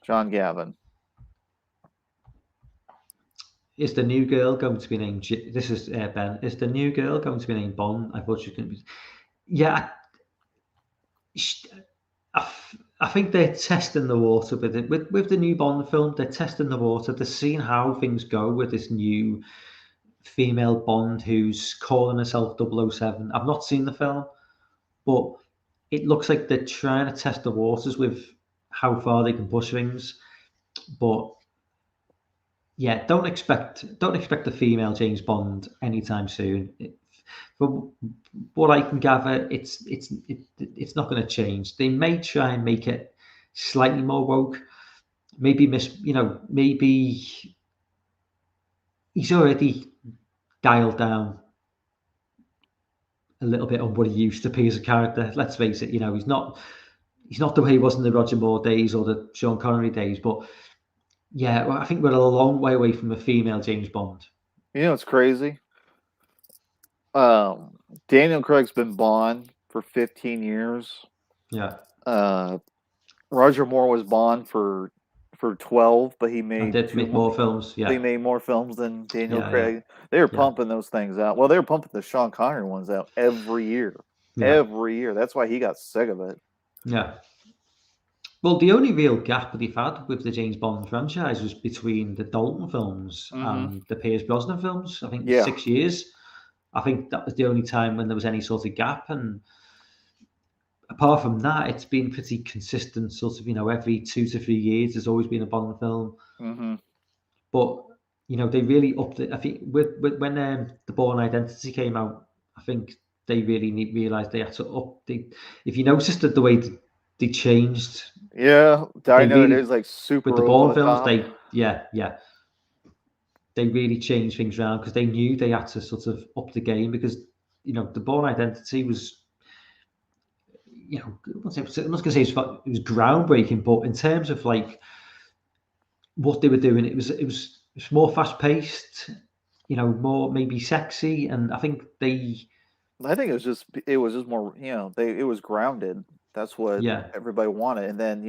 John Gavin. Is the new girl going to be named? This is Ben. Is the new girl going to be named Bond? I thought she was going to be. Yeah, I think they're testing the water with it. With the new Bond film, they're testing the water. They're seeing how things go with this new female Bond who's calling herself 007. I've not seen the film, but it looks like they're trying to test the waters with how far they can push things. But yeah, don't expect the female James Bond anytime soon. From what I can gather, it's not going to change. They may try and make it slightly more woke. Maybe maybe he's already dialed down a little bit on what he used to be as a character. Let's face it, he's not the way he was in the Roger Moore days or the Sean Connery days. But yeah, I think we're a long way away from a female James Bond. You know, it's crazy. Daniel Craig's been Bond for 15 years. Yeah. Roger Moore was Bond for 12, but he made more films. Yeah, he made more films than Daniel Craig. Yeah. They were pumping those things out. Well, they were pumping the Sean Connery ones out every year. Every year. That's why he got sick of it. Yeah. Well, the only real gap that they've had with the James Bond franchise was between the Dalton films and the Pierce Brosnan films. I think 6 years. I think that was the only time when there was any sort of gap. And apart from that, it's been pretty consistent, sort of, every 2 to 3 years, there's always been a Bond film. Mm-hmm. But, they really upped it. I think when The Bourne Identity came out, I think they really realised they had to up. If you noticed that the way they changed. Yeah, I know it is like super. With the Bourne films, they really changed things around because they knew they had to sort of up the game because, The Bourne Identity was, I'm not going to say it was groundbreaking, but in terms of like what they were doing, it was more fast paced, more maybe sexy, and I think it was just more, it was grounded. That's what everybody wanted, and then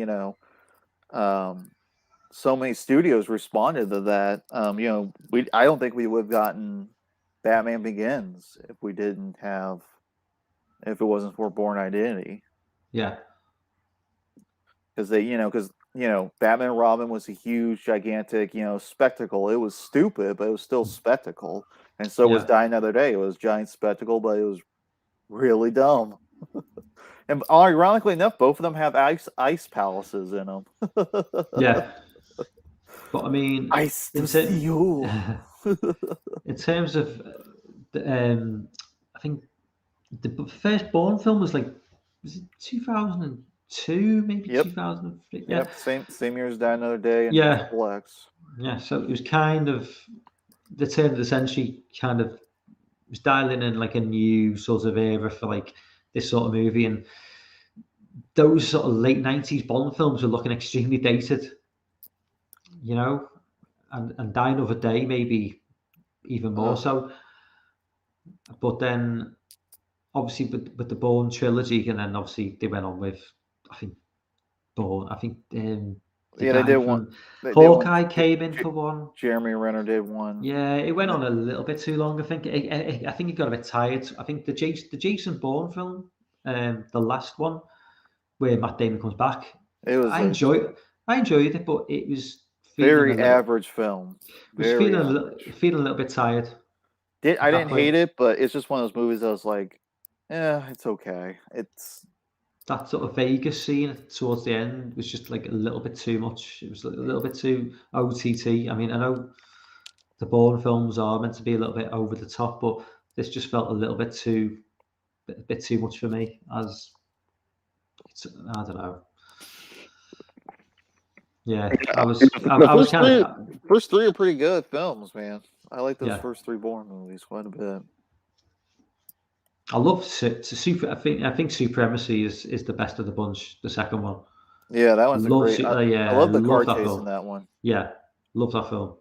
so many studios responded to that. I don't think we would have gotten Batman Begins if it wasn't for Bourne Identity. Yeah. Because Batman and Robin was a huge, gigantic, spectacle. It was stupid, but it was still spectacle. And so was Die Another Day. It was giant spectacle, but it was really dumb. And ironically enough, both of them have ice palaces in them. Yeah. But I mean, ice to see you. In terms of, I think the first Bourne film was it 2002, maybe 2003. Yeah, same year as Die Another Day. And Flex. Yeah, so it was kind of the turn of the century. Kind of was dialing in like a new sort of era for like this sort of movie, and those sort of late 90s Bond films were looking extremely dated. And Die Another Day maybe even more so. But then, obviously, with the Bourne trilogy, and then obviously they went on with, I think, Bourne. I think The Yeah, they guy did from one. They did one. Hawkeye came in for one. Jeremy Renner did one. Yeah, it went on a little bit too long. I think I think he got a bit tired. I think the Jason Bourne film, the last one where Matt Damon comes back, It was I a enjoyed it, but it was feeling a very little average film. was Very feeling a little bit tired I at that didn't point. hate it, but it's just one of those movies that was like, yeah, it's okay. It's That sort of Vegas scene towards the end was just like a little bit too much. It was a little bit too OTT. I mean, I know the Bourne films are meant to be a little bit over the top, but this just felt a little bit too much for me. As I don't know. Yeah, I was kind of first three are pretty good films, man. I like those Yeah. first three Bourne movies quite a bit. I love Super. I think Supremacy is the best of the bunch. The second one. Yeah, that one's Love great. Su- I love the car love that chase film. in that one. Yeah, love that film.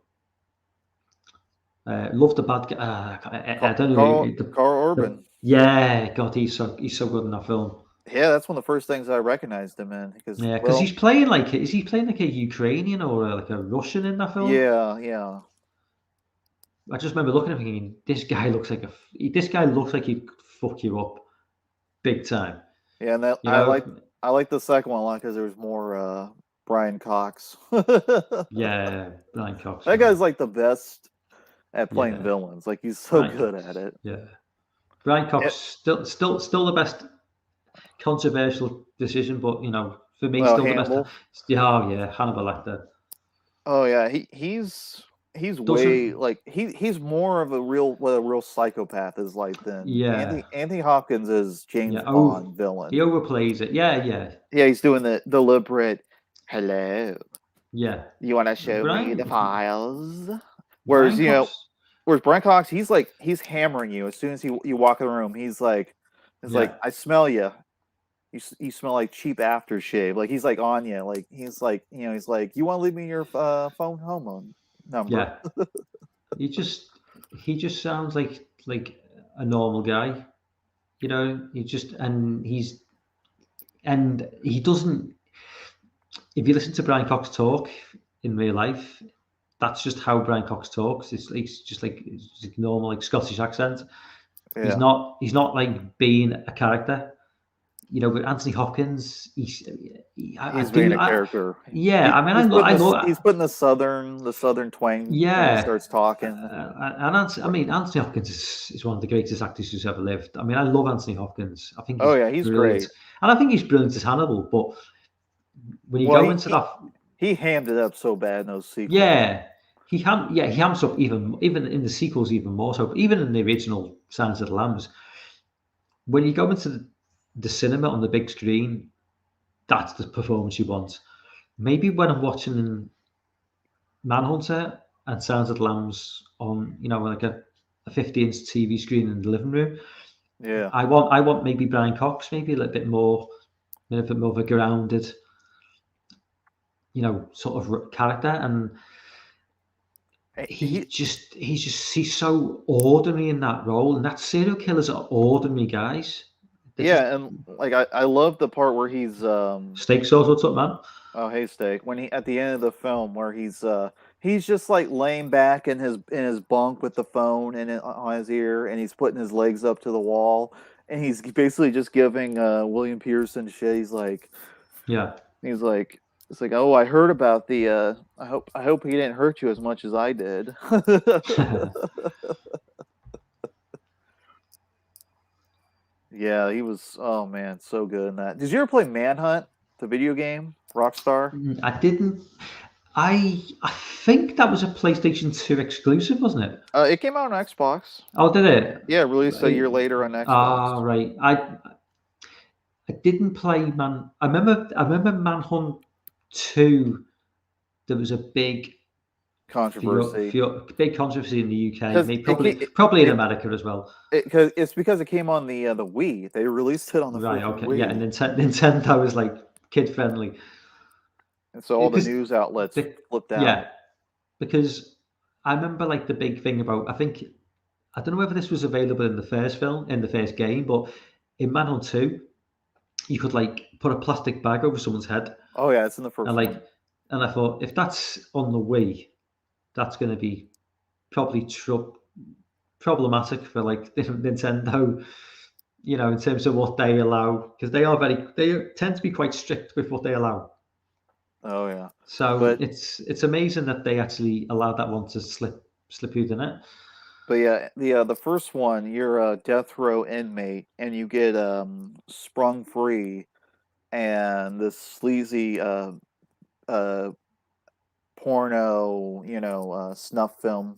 Love the bad guy. I don't know. Carl Urban. Yeah, God, he's so good in that film. Yeah, that's one of the first things I recognized him in. Because he's playing like is he playing like a Ukrainian or like a Russian in that film? Yeah. I just remember looking at him thinking, this guy looks like he'd fuck you up big time. Yeah, and I like the second one a lot because there was more Brian Cox. Yeah, Brian Cox. That guy's like the best at playing villains. Like he's so good at it. Yeah, Brian Cox still the best. Controversial decision, but for me, still Hannibal. the best. Yeah, Hannibal Lecter. Oh yeah, he's way like he's more of a real psychopath is like than Anthony Hopkins is James Bond villain. He overplays it. Yeah. He's doing the deliberate hello. Yeah. You want to show me the files? Whereas Brian Cox, he's hammering you as soon as you walk in the room. He's like, I smell you. You smell like cheap aftershave. Like he's like on you. Like he's like, he's like, you want to leave me your phone home number? Yeah. he just sounds like a normal guy. He doesn't. If you listen to Brian Cox talk in real life, that's just how Brian Cox talks. It's just like normal like Scottish accent. Yeah. He's not like being a character. With Anthony Hopkins, he's being a character. Yeah, he's putting the southern twang. Yeah, when he starts talking. Anthony Hopkins is one of the greatest actors who's ever lived. I mean, I love Anthony Hopkins. I think he's great, and I think he's brilliant as Hannibal. But when you go into that, he hammed it up so bad in those sequels. Yeah, he hams up even in the sequels even more so. But even in the original Silence of the Lambs, when you go into the cinema on the big screen, that's the performance you want. Maybe when I'm watching Manhunter and Silence of the Lambs on, like a 50-inch TV screen in the living room. Yeah, I want maybe Brian Cox, maybe a little bit more of a grounded, sort of character, and he's so ordinary in that role, and that serial killers are ordinary guys. And like I love the part where he's Steak Sauce, what's up, man? Oh, hey, Steak. When he at the end of the film where he's just like laying back in his bunk with the phone on his ear, and he's putting his legs up to the wall, and he's basically just giving William Pearson shit. He's like, it's like, oh, I heard about the I hope he didn't hurt you as much as I did. Yeah, he was. Oh man, so good in that. Did you ever play Manhunt, the video game, Rockstar? I didn't. I think that was a PlayStation 2 exclusive, wasn't it? It came out on Xbox. Oh, did it? Yeah, released a year later on Xbox. Ah, right. I didn't play I remember Manhunt 2. There was a big controversy. Big controversy in the UK, probably in America as well. It's because it came on the Wii. They released it on the Wii. Yeah, and Nintendo was like kid friendly, and so all the news outlets flipped out. Yeah, because I remember like the big thing about I don't know whether this was available in the first game, but in Manhunt 2, you could like put a plastic bag over someone's head. Oh yeah, it's in the first. And like And I thought, if that's on the Wii, that's going to be probably problematic for like Nintendo, in terms of what they allow, because they tend to be quite strict with what they allow. Oh yeah, So but it's amazing that they actually allowed that one to slip through the net. yeah, the first one, you're a death row inmate, and you get sprung free, and this sleazy uh porno, snuff film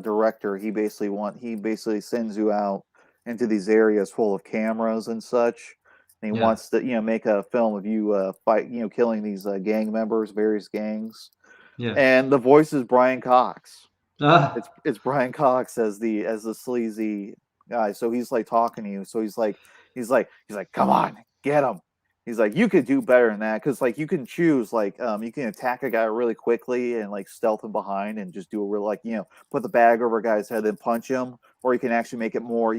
director. He basically sends you out into these areas full of cameras and such. And he Yeah, wants to make a film of you killing these gang members, various gangs. yeah. And the voice is Brian Cox. Ah, It's Brian Cox as the sleazy guy. So he's like talking to you. So he's like, come on, get him. He's like, you could do better than that, because like you can choose, like you can attack a guy really quickly and like stealth him behind and just do a real, like, put the bag over a guy's head and punch him, or you can actually make it more,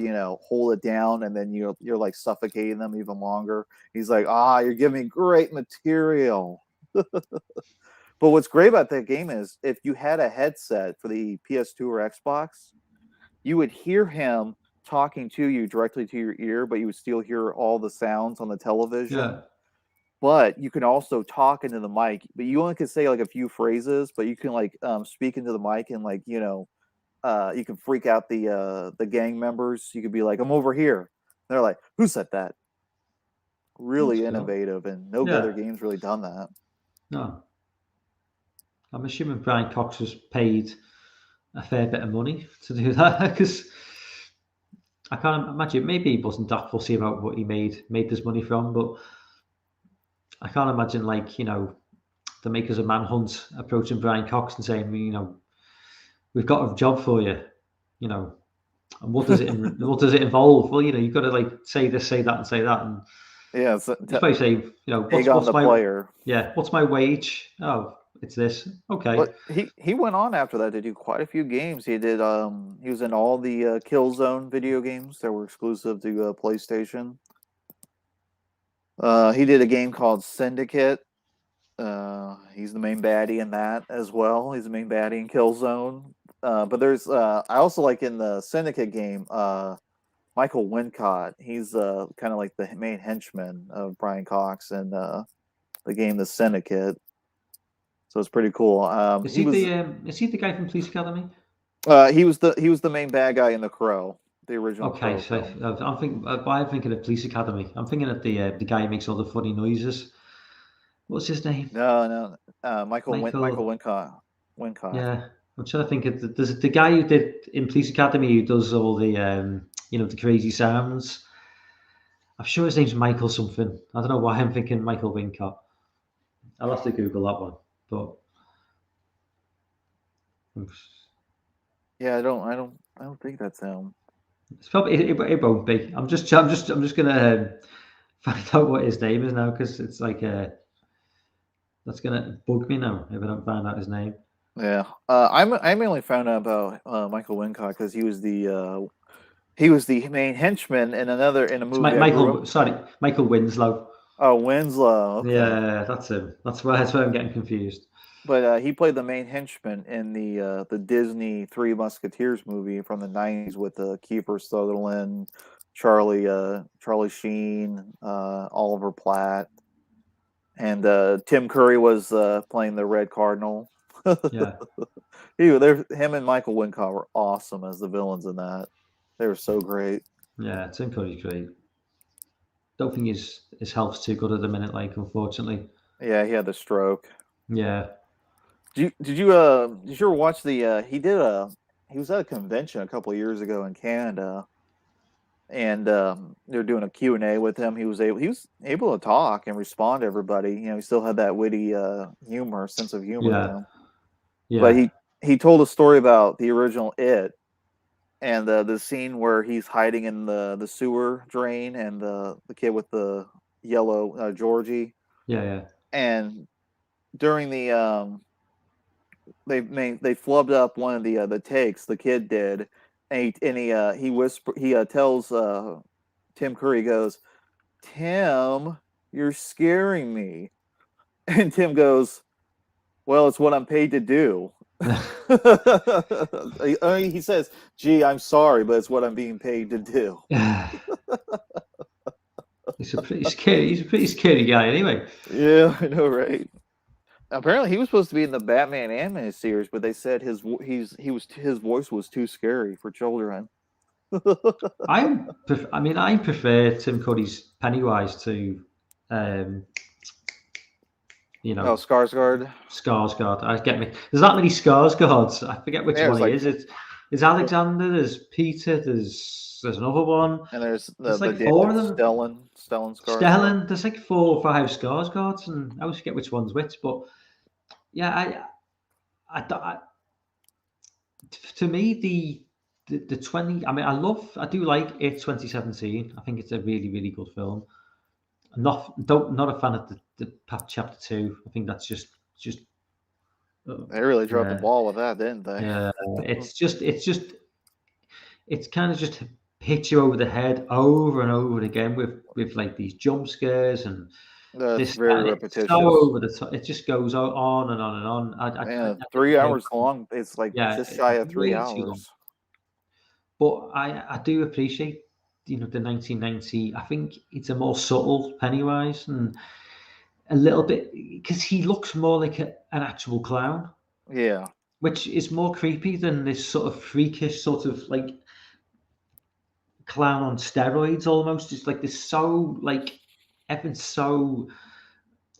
hold it down, and then you're like suffocating them even longer. He's like, you're giving me great material. But what's great about that game is if you had a headset for the PS2 or Xbox, you would hear him talking to you directly to your ear, but you would still hear all the sounds on the television. yeah. But you can also talk into the mic, but you only can say like a few phrases, but you can like speak into the mic, and like, you can freak out the gang members. You could be like, I'm over here. They're like, who said that? That's Really cool. innovative, and no other Yeah, game's really done that. no. I'm assuming Brian Cox was paid a fair bit of money to do that because I can't imagine. Maybe he wasn't that fussy about what he made this money from, but I can't imagine, like, the makers of Manhunt approaching Brian Cox and saying, we've got a job for you, you know, and what does it involve? Well, you've got to like say this, say that, and say that, and Yeah, it's, he's probably say, egg on the player. what's my wage? Oh, it's this. Okay. But he went on after that to do quite a few games. He was in all the Killzone video games that were exclusive to PlayStation. He did a game called Syndicate. He's the main baddie in that as well. He's the main baddie in Killzone. But there's I also like in the Syndicate game, Michael Wincott. He's kind of like the main henchman of Brian Cox in the game The Syndicate. So it's pretty cool. Is he the guy from Police Academy? He was the main bad guy in The Crow, the original Okay, Crow so film. I'm thinking of Police Academy. I'm thinking of the guy who makes all the funny noises. What's his name? No, Michael Michael. Wincott. Yeah, I'm trying to think of there's the guy who did in Police Academy who does all the the crazy sounds. I'm sure his name's Michael something. I don't know why I'm thinking Michael Wincott. I'll have to Google that one. But Yeah, I don't think that's him. it's probably it won't be. I'm just gonna find out what his name is now because it's like that's gonna bug me now if I don't find out his name. Yeah, I mainly found out about Michael Wincott because he was the main henchman in a It's movie I grew up. Michael Winslow. Oh, Winslow. Okay, Yeah, that's him. That's where I'm getting confused. but he played the main henchman in the Disney Three Musketeers movie from the '90s with Kiefer Sutherland, Charlie Sheen, Oliver Platt, and Tim Curry was playing the Red Cardinal. Yeah, Him and Michael Wincott were awesome as the villains in that. They were so great. yeah. Tim Curry's great. Don't think his health's too good at the minute. Like, unfortunately. Yeah, he had the stroke. Yeah. Did you ever watch the he was at a convention a couple of years ago in Canada, and they're doing a Q&A with him. He was able to talk and respond to everybody. He still had that witty sense of humor to Yeah. him. But Yeah. he told a story about the original It, and the scene where he's hiding in the sewer drain, and the kid with the yellow Georgie, Yeah. Yeah. and during the they flubbed up one of the takes the kid did, and he tells Tim Curry, goes, Tim, you're scaring me, and Tim goes, Well, it's what I'm paid to do. He says, "Gee, I'm sorry, but it's what I'm being paid to do." He's a pretty scary. He's a pretty scary guy, anyway. Yeah, I know, right? Apparently, he was supposed to be in the Batman animated series, but they said his voice was too scary for children. I prefer Tim Curry's Pennywise to, um, Oh, Skarsgård. Skarsgård. I get me. There's that many Skarsgårds. I forget which There's one he like, is. It's Alexander. There's Peter. There's another one. and there's There's the like four of damn them. Stellan Skarsgård. Stellan. There's like 4 or 5 Skarsgårds, and I always forget which one's which. But yeah, to me the 20. I mean, I do like it. 2017. I think it's a really really good film. I'm not a fan of the chapter 2. I think that's just They really dropped the yeah. ball with that, didn't they? Yeah, it's kind of just hit you over the head over and over again with like these jump scares and That's this very and it's so repetitious. over the top. It just goes on and on and on. Yeah, I think 3 hours long. It's like yeah, just shy of three way too long. hours. But I do appreciate the 1990. I think it's a more subtle Pennywise and a little bit because he looks more like an actual clown, Yeah, which is more creepy than this sort of freakish sort of like clown on steroids almost. It's like this so like everything's so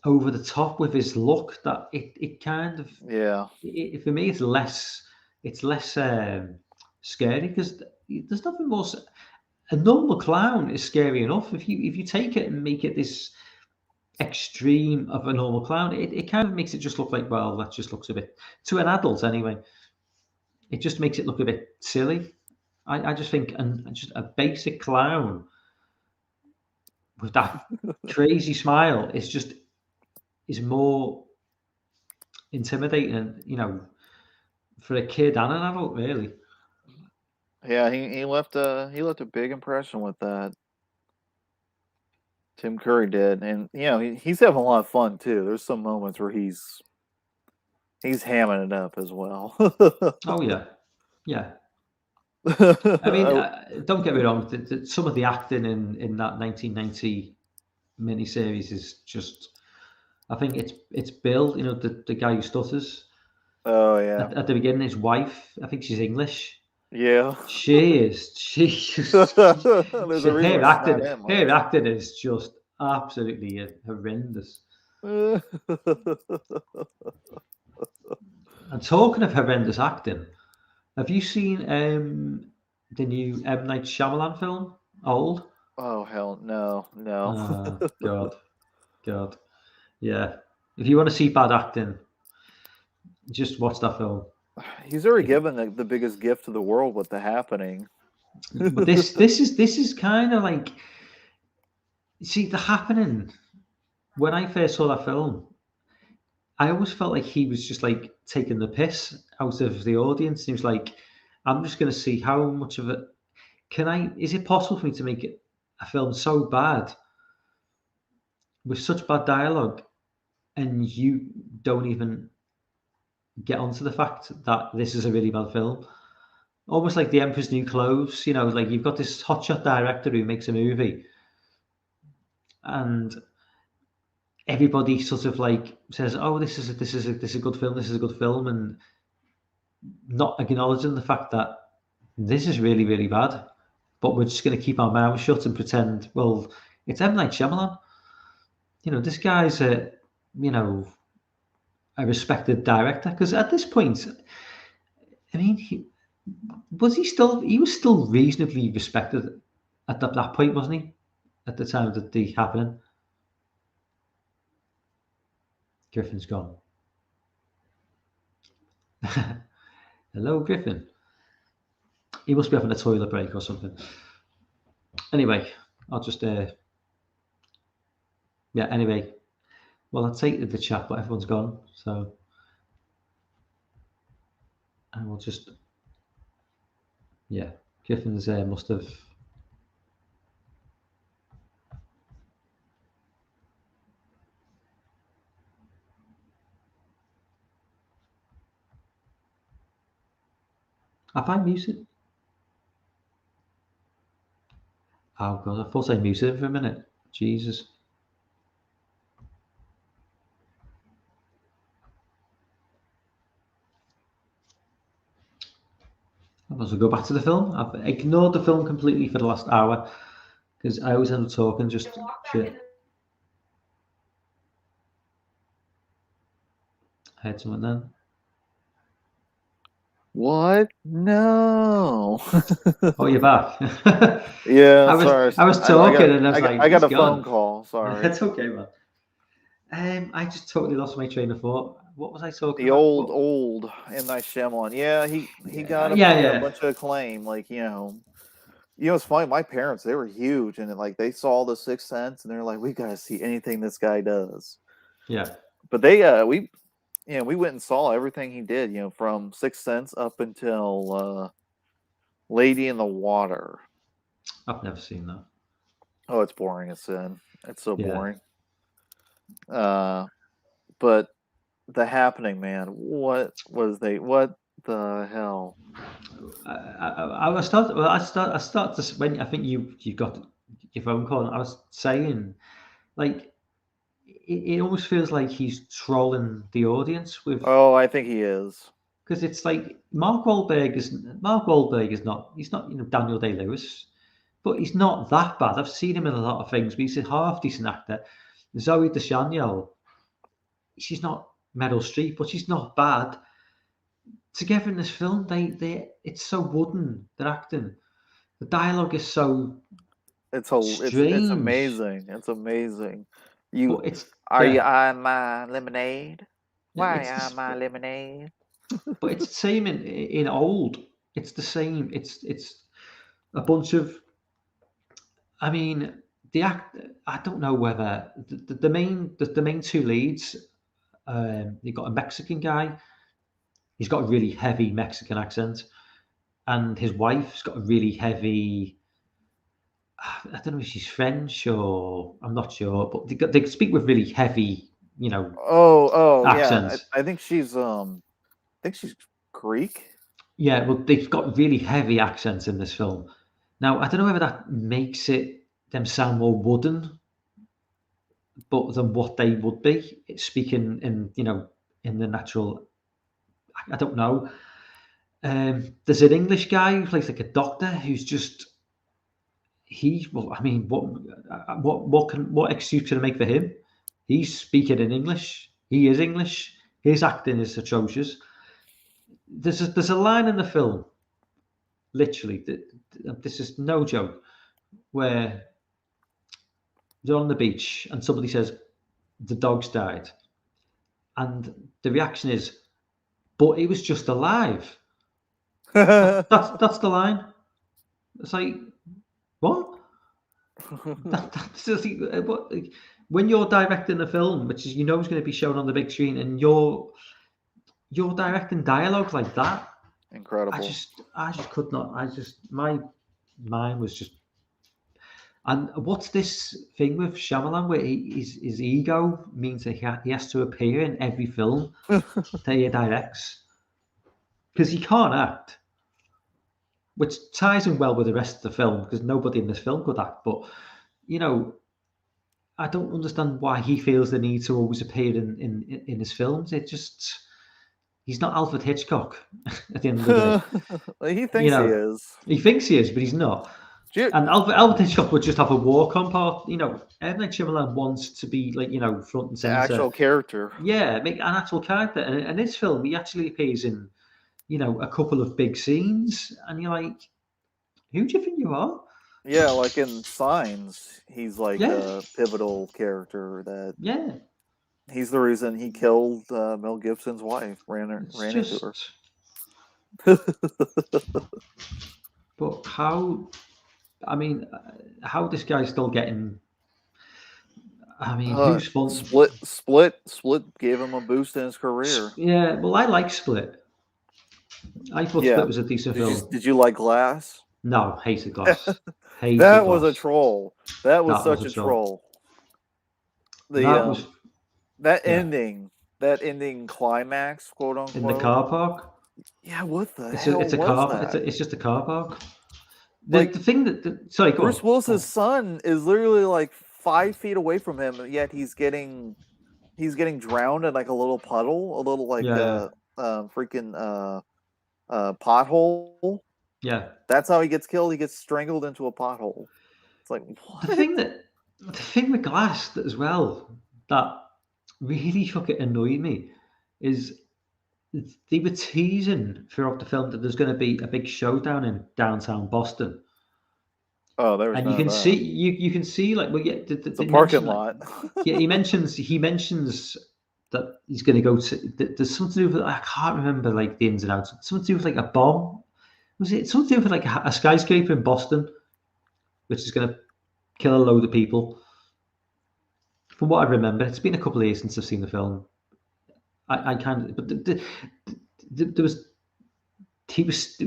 over the top with his look that it kind of yeah, for me it's less scary because there's nothing more. A normal clown is scary enough. If you take it and make it this extreme of a normal clown, it kind of makes it just look like, well, that just looks a bit to an adult anyway. It just makes it look a bit silly. I just think and just a basic clown with that crazy smile is more intimidating, for a kid and an adult, really. yeah. He left a big impression with that. Tim Curry did, and he's having a lot of fun too. There's some moments where he's hamming it up as well. Oh yeah, yeah. I mean, don't get me wrong. Some of the acting in that 1990 miniseries is just. I think it's Bill, the guy who stutters Oh yeah, at the beginning. His wife, I think she's English. yeah. She is. There's a reason Her it's not acting. him, Her huh? acting is just absolutely horrendous. And talking of horrendous acting, have you seen the new M Night Shyamalan film, Old? Oh hell no, no. God, God, yeah. If you want to see bad acting, just watch that film. He's already given the biggest gift to the world with The Happening. But this is kind of like, see, The Happening. When I first saw that film, I always felt like he was just like taking the piss out of the audience. He was like, I'm just going to see how much of it is it possible for me to make it a film so bad with such bad dialogue and you don't even get onto the fact that this is a really bad film? Almost like The Emperor's New Clothes, like you've got this hotshot director who makes a movie and everybody sort of like says, "Oh, this is a good film. This is a good film," and not acknowledging the fact that this is really really bad. But we're just going to keep our mouths shut and pretend. Well, it's M Night Shyamalan. This guy's a respected director because at this point, I mean, he was still reasonably respected at that point, wasn't he? At the time that the happening. Griffin's gone. Hello, Griffin. He must be having a toilet break or something. Anyway, I'll just yeah. Anyway, well, I'll take the chat, but everyone's gone, so I will just yeah. Griffin's must have. Have I muted? Oh god, I thought I muted him for a minute. Jesus. I must go back to the film. I've ignored the film completely for the last hour because I always end up talking just shit. I heard someone then. What? No. Oh, you're back. Yeah, I sorry. was talking and I was I got he's a phone gone. call. Sorry. That's okay, man. I just totally lost my train of thought. What was I talking The about? old M. Night Shyamalan. Yeah, he got Yeah. a bunch of acclaim. Like, it's funny. My parents, they were huge, and like they saw The Sixth Sense, and they're like, we gotta see anything this guy does. Yeah. But we went and saw everything he did. From Sixth Sense up until Lady in the Water. I've never seen that. Oh, it's boring as sin. It's so Yeah. boring. But The Happening, man. What the hell? I start to when I think you got your phone call. And I was saying, like, it almost feels like he's trolling the audience with. Oh, I think he is. Because it's like Mark Wahlberg is not Daniel Day-Lewis, but he's not that bad. I've seen him in a lot of things, but he's a half decent actor. Zoe Deschanel, she's not Meryl Streep, but she's not bad. Together in this film, it's so wooden. Their acting, the dialogue is so It's strange. amazing. It's amazing. You it's on my lemonade? Why on my lemonade? But it's the same in old. It's the same. It's a bunch of. I mean, the act. I don't know whether the main two leads. You've got a Mexican guy. He's got a really heavy Mexican accent, and his wife's got a really heavy. I don't know if she's French or I'm not sure, but they speak with really heavy, accents. Yeah. I think she's Greek. Yeah, well, they've got really heavy accents in this film. Now, I don't know whether that makes them sound more wooden, but than what they would be speaking in the natural. I don't know. There's an English guy who plays like a doctor who's just what excuse can I make for him? He's speaking in English. He is English. His acting is atrocious. There's a line in the film, literally, this is no joke, where they're on the beach and somebody says the dog's died, and the reaction is, but it was just alive. That's the line. It's like, what? When you're directing a film, which is is going to be shown on the big screen, and you're directing dialogue like that, incredible. I just could not. My mind was just. And what's this thing with Shyamalan where his ego means that he has to appear in every film that he directs because he can't act, which ties in well with the rest of the film because nobody in this film could act. But I don't understand why he feels the need to always appear in his films. He's not Alfred Hitchcock at the end of the day. He thinks he is. He thinks he is, but he's not. And Alfred Hitchcock would just have a walk-on part. M. Night Shyamalan wants to be front and center. An actual character. Yeah, make an actual character. And in this film, he actually appears in, a couple of big scenes, and you're like, who do you think you are? Yeah, like in Signs, he's like a pivotal character that. Yeah. He's the reason he killed Mel Gibson's wife. Ran into her. But how? I mean, how this guy's still getting? I mean, who's fun? Split gave him a boost in his career. Yeah, well, I like Split. I thought Split was a decent film. Did you like Glass? No, hated Glass. That was a troll. That was such a troll. That ending climax, quote unquote, in the car park. Yeah, what the It's hell a was car. that? It's just a car park. Like, The thing sorry, go Bruce on. Go Willis's on. son is literally like 5 feet away from him, yet he's getting drowned in like a little puddle, a little like Yeah, freaking pothole. yeah. That's how he gets killed. He gets strangled into a pothole. It's like The what? thing that the thing with Glass as well that really fucking annoyed me is they were teasing throughout the film that there's going to be a big showdown in downtown Boston, Oh, there was and you none of can that. see you can see like well yeah It's a they parking mention like lot. yeah he mentions that he's going to go to there's something to do with I can't remember like the ins and outs something to do with like a bomb was it something to do with like a skyscraper in Boston which is going to kill a load of people. From what I remember, it's been a couple of years since I've seen the film. I kind of, but there was he was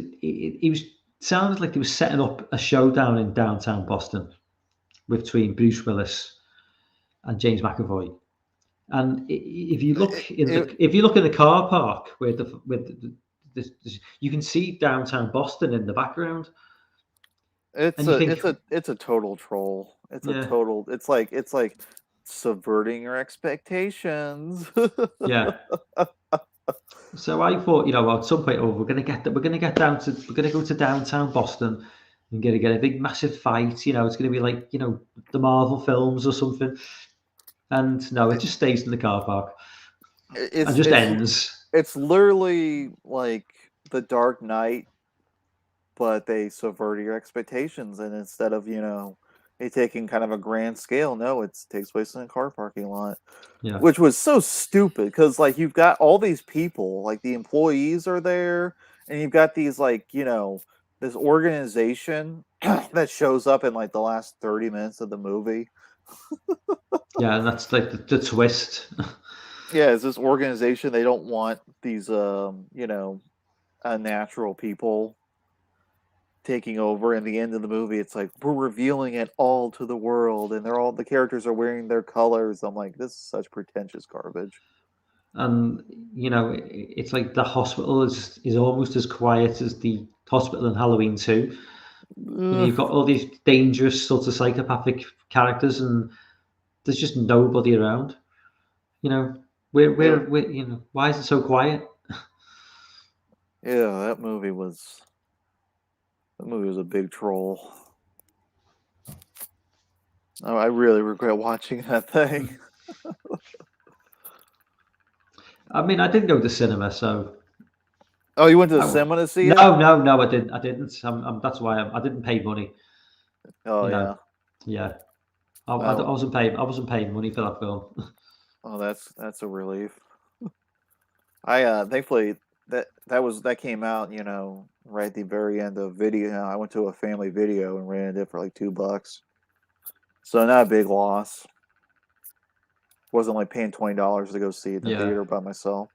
sounded like he was setting up a showdown in downtown Boston between Bruce Willis and James McAvoy. And if you look if you look in the car park where you can see downtown Boston in the background, and you think, it's a total troll. It's a yeah, total. It's like subverting your expectations. yeah. So I thought, at some point, we're gonna get down to, we're gonna go to downtown Boston and gonna get a big massive fight. It's gonna be like, the Marvel films or something. And no, it just stays in the car park and it's just it's ends. it's literally like the Dark Knight, but they subvert your expectations, and instead of they taking kind of a grand scale, no, it takes place in a car parking lot, Yeah, which was so stupid because like you've got all these people, like the employees are there, and you've got these like this organization that shows up in like the last 30 minutes of the movie. yeah, and that's like the twist. Yeah, it's this organization, they don't want these unnatural people taking over. In the end of the movie, it's like we're revealing it all to the world, and the characters are wearing their colors. I'm like, this is such pretentious garbage. And it's like the hospital is almost as quiet as the hospital in Halloween 2. You've got all these dangerous sort of psychopathic characters, and there's just nobody around. You know, It, why is it so quiet? yeah, that movie was a big troll. Oh, I really regret watching that thing. I mean, I didn't go to cinema, so Oh, you went to the I, cinema to see it? no, I didn't. I didn't. That's why I didn't pay money. Oh You know, yeah. yeah, I Well, wasn't paying. I wasn't paying money for that film. oh, that's a relief. I thankfully that came out, right at the very end of video. I went to a family video and rented it for like $2. So not a big loss. Wasn't like paying $20 to go see it in the Yeah, theater by myself.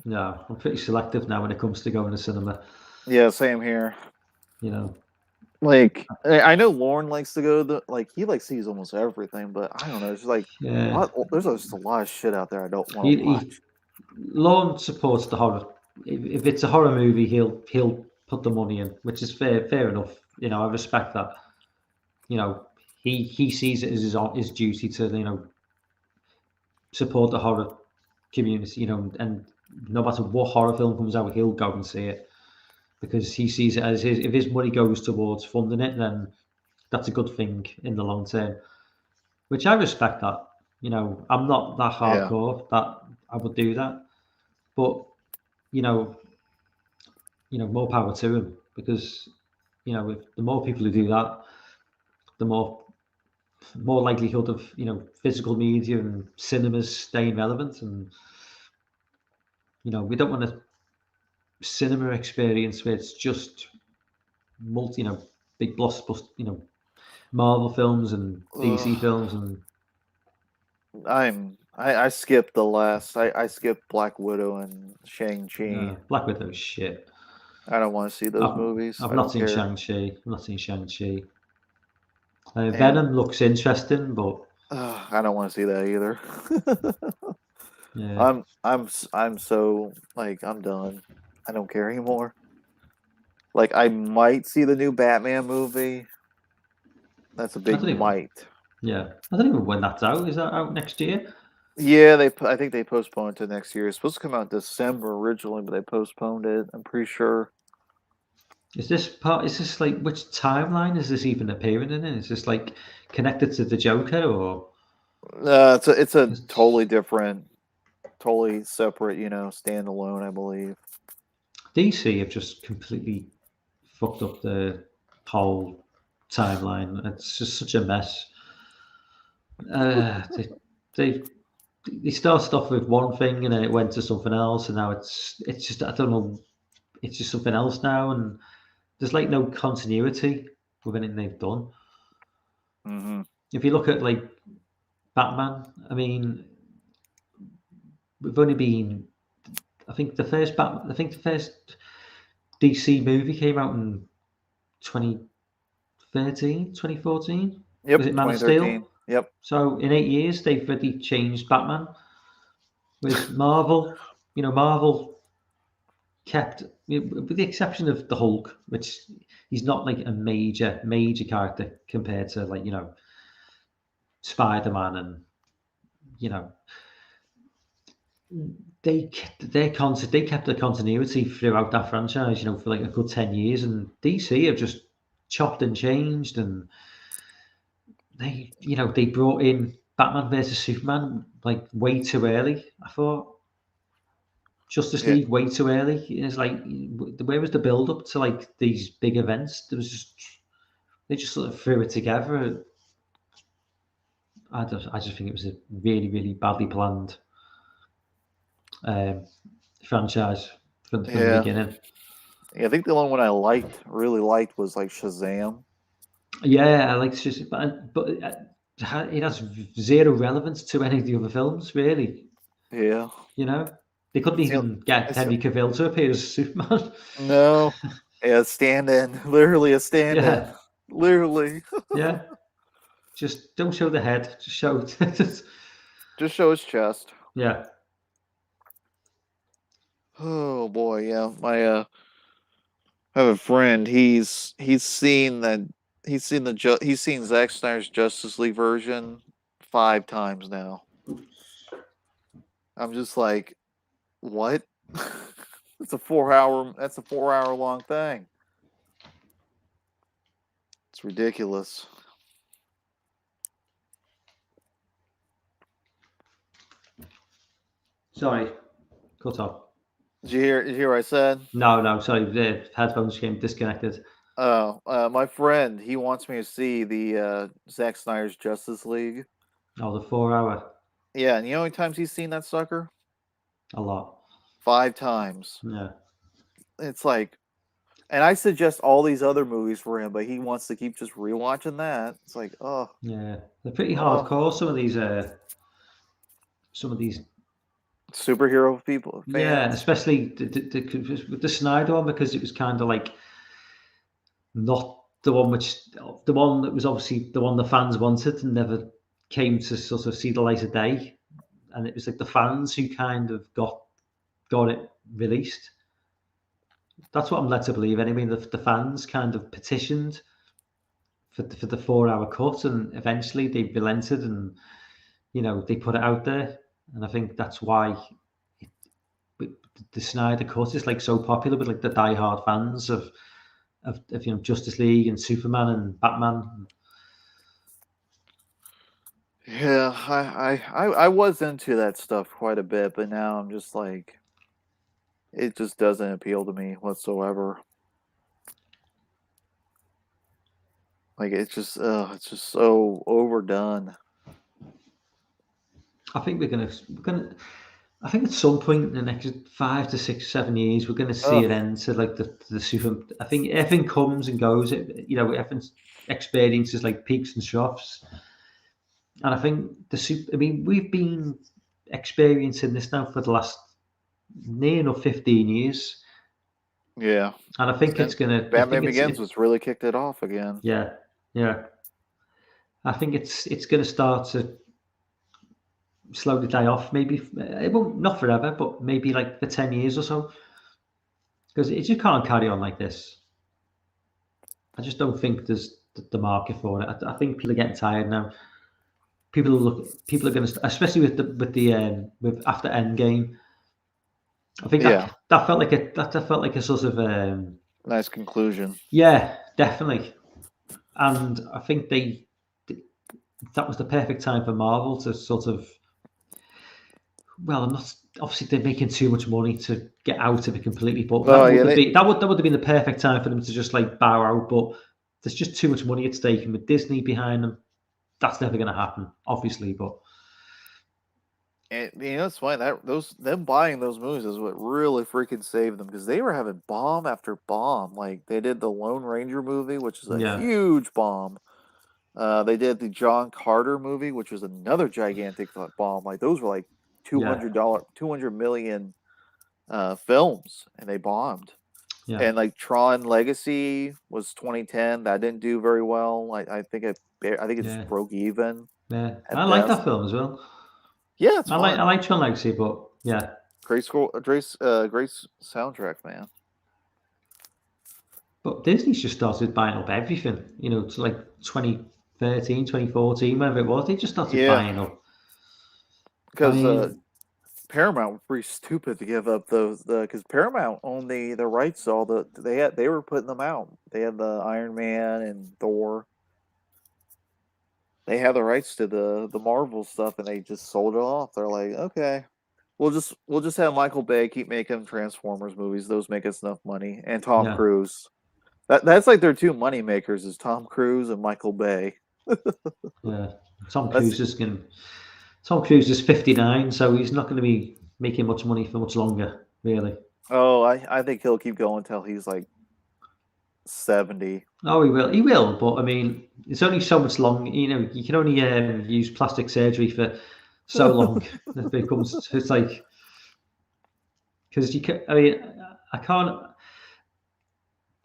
no, I'm pretty selective now when it comes to going to cinema. Yeah, same here. You know, Like I know Lauren likes to go to he like sees almost everything, but I don't know. It's just like yeah, there's just a lot of shit out there I don't want to he watch. Lorne supports the horror. If it's a horror movie, he'll put the money in, which is fair enough. I respect that. He sees it as his duty to support the horror community. And no matter what horror film comes out, he'll go and see it because he sees it as if his money goes towards funding it, then that's a good thing in the long term. Which I respect that. I'm not that Yeah. hardcore that I would do that, but you know, more power to him because if the more people who do that, the more likelihood of physical media and cinemas staying relevant. And we don't want a cinema experience where it's just big blockbuster, Marvel films and DC Ugh. films. And I skipped the last. I skipped Black Widow and Shang-Chi. Black Widow is shit. I don't want to see those I've, movies. I've I not don't seen care. Shang-Chi. I've not seen Shang-Chi. And Venom looks interesting, but I don't want to see that either. yeah, I'm so like I'm done. I don't care anymore. Like, I might see the new Batman movie. That's a I big don't even. might. Yeah, I don't even when that's out. Is that out next year? Yeah, I think they postponed it to next year. It's supposed to come out December originally, but they postponed it. I'm pretty sure. Is this part? Is this like which timeline is this even appearing in? Is this like connected to the Joker or? It's a It's, totally different, totally separate, standalone, I believe. DC have just completely fucked up the whole timeline. It's just such a mess. They, they they started off with one thing and then it went to something else, and now it's just I don't know. It's just something else now, and there's like no continuity with anything they've done. Hmm. If you look at like Batman, I mean, we've only been. I think the first DC movie came out in 2013, 2014. Was Yep, it Man of 2013. Steel? Yep. So in 8 years, they've already changed Batman. With Marvel, Marvel kept, with the exception of the Hulk, which he's not like a major character compared to like Spider Man, and you know they kept the continuity throughout that franchise, for like a good 10 years, and DC have just chopped and changed, and they brought in Batman versus Superman like way too early. I thought Justice Yeah. League way too early. It's like where was the build up to like these big events? There was just they just sort of threw it together. I just think it was a really really badly planned um, franchise from the Yeah. beginning. Yeah, I think the only one I really liked, was like Shazam. Yeah, I like just but it has zero relevance to any of the other films, really. Yeah. You know, they couldn't It's the, even get it's the, Henry Cavill to appear as Superman. no. Yeah, stand in. Literally a stand in. Yeah, Literally. yeah. Just don't show the head. Just show. Just show his chest. Yeah. Oh boy, yeah. I have a friend. He's seen Zack Snyder's Justice League version 5 times now. I'm just like, what? That's a 4 hour long thing. It's ridiculous. Sorry, cut off. Did you hear what I said? No, sorry. The headphones came disconnected. My friend, he wants me to see the Zack Snyder's Justice League. Oh, the 4 hour. Yeah, and you know how many times he's seen that sucker? A lot. 5 times. Yeah. It's like, and I suggest all these other movies for him, but he wants to keep just rewatching that. It's like, oh, Yeah. They're pretty oh, hardcore. Some of these. superhero people, Yeah, fans. especially with the Snyder one, because it was kind of like not the one that was obviously the one the fans wanted and never came to sort of see the light of day, and it was like the fans who kind of got it released. That's what I'm led to believe anyway. The fans kind of petitioned for the 4 hour cut, and eventually they relented, and they put it out there, and I think that's why it, the Snyder cut is like so popular with like the die-hard fans of Justice League and Superman and Batman. Yeah, I was into that stuff quite a bit, but now I'm just like, it just doesn't appeal to me whatsoever. Like, it's just so overdone. I think we're gonna. I think at some point in the next 5 to 6, 7 years, we're going to see Oh, it end to like the super. I think everything comes and goes. Everything experiences like peaks and troughs, and I think the super. I mean, we've been experiencing this now for the last near enough 15 years, yeah. and I think it's Since gonna. I think Batman it's Begins it. was really kicked it off again. Yeah, yeah. I think it's going to start to slowly die off. Maybe it won't, not forever, but maybe like for 10 years or so. because it just can't carry on like this. I just don't think there's the market for it. I think people are getting tired now. People are going to, especially with after Endgame. I think Yeah, that felt like a sort of nice conclusion. yeah, definitely. And I think that was the perfect time for Marvel to sort of, well, I'm not obviously they're making too much money to get out of it completely, but Oh yeah, they, that would have been the perfect time for them to just like bow out. But there's just too much money at stake, and with Disney behind them, that's never going to happen, obviously. But and it's funny that them buying those movies is what really freaking saved them because they were having bomb after bomb. Like they did the Lone Ranger movie, which is a yeah, huge bomb. They did the John Carter movie, which was another gigantic bomb. Like those were like yeah, $200 million films, and they bombed. yeah, And like Tron Legacy was 2010. That didn't do very well. I think it just yeah, broke even yeah. I at like best. that film as well. Yeah, it's I fun. like Tron Legacy, but yeah, Great score, great soundtrack, man. but Disney's just started buying up everything. To like 2013, 2014, whatever it was. They just started Yeah, buying up. I because mean, Paramount was pretty stupid to give up those because Paramount owned the rights to all they were putting them out. They had the Iron Man and Thor. They had the rights to the Marvel stuff, and they just sold it off. They're like, okay, we'll just have Michael Bay keep making Transformers movies. Those make us enough money, and Tom yeah, Cruise. That's like their two money makers is Tom Cruise and Michael Bay. yeah. Tom That's Cruise is going. Tom Cruise is 59, so he's not going to be making much money for much longer, really. I think he'll keep going until he's like 70. Oh, he will. He will, but I mean, it's only so much long. You can only use plastic surgery for so long. It becomes it's like because you can. I mean, I can't.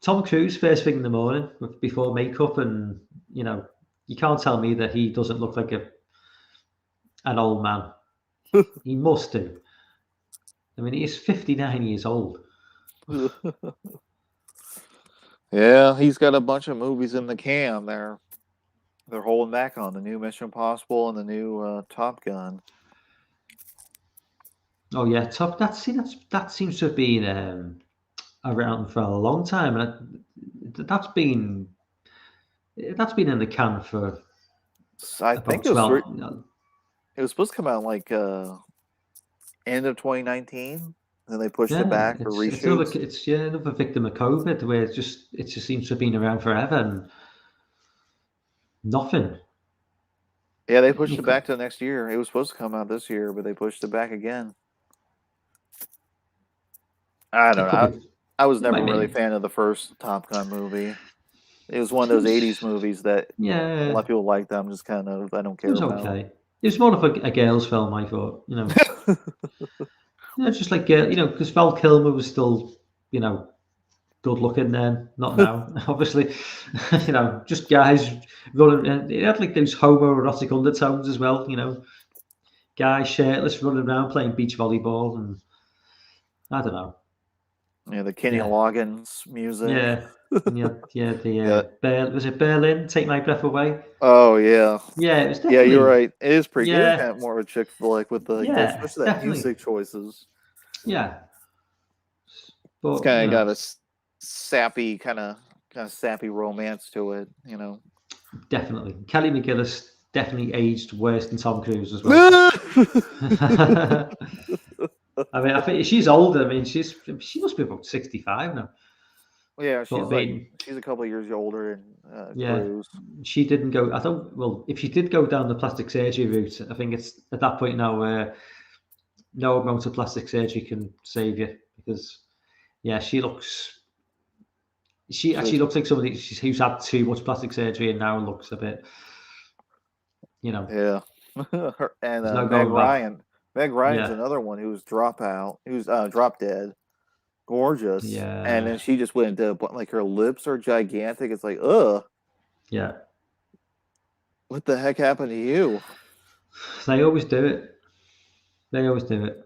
Tom Cruise first thing in the morning before makeup, and you can't tell me that he doesn't look like an old man. He must do. I mean, he's 59 years old. Yeah, he's got a bunch of movies in the can there. They're holding back on the new Mission Impossible and the new Top Gun. Oh yeah, top. That seems to have been around for a long time, and that's been in the can for I think about 12. it was supposed to come out like end of 2019. Then they pushed it Yeah, back for reshoots. it's another victim of COVID where it just seems to have been around forever and nothing. Yeah, they pushed You it could, back to next year. It was supposed to come out this year, but they pushed it back again. I it don't know. could be. I was It never might really a be. fan of the first Top Gun movie. It was one of It those '80s was movies that a lot yeah, of people liked. I'm just kind of I don't it care was about. okay. It was more of a girls' film, I thought. Just like because Val Kilmer was still you know good looking then, not now, obviously. Just guys running. It had like those homoerotic undertones as well. Guys shirtless running around playing beach volleyball, and I don't know. Yeah, the Kenny Yeah, Loggins music. yeah, yeah, yeah. Yeah. Was it Berlin? Take My Breath Away. Oh yeah. Yeah, it was Yeah, you're definitely. right. It is pretty. It is kind Yeah, of more of a chick flick with yeah, especially that definitely. music choices. Yeah, It's but kind of got a sappy kind of sappy romance to it. definitely. Kelly McGillis definitely aged worse than Tom Cruise as well. I mean, I think she's older. I mean, she must be about 65 now. Yeah, But I mean, she's a couple of years older than yeah, Cruise. she didn't go. I don't. Well, if she did go down the plastic surgery route, I think it's at that point now where no amount of plastic surgery can save you because yeah, she She's actually looks like somebody who's had too much plastic surgery and now looks a bit. Yeah, and There's no Meg going back. Ryan. Meg Ryan's Yeah, another one who's drop dead, gorgeous, and yeah, then she just went into like her lips are gigantic. It's like, ugh, yeah. what the heck happened to you? They always do it. They always do it.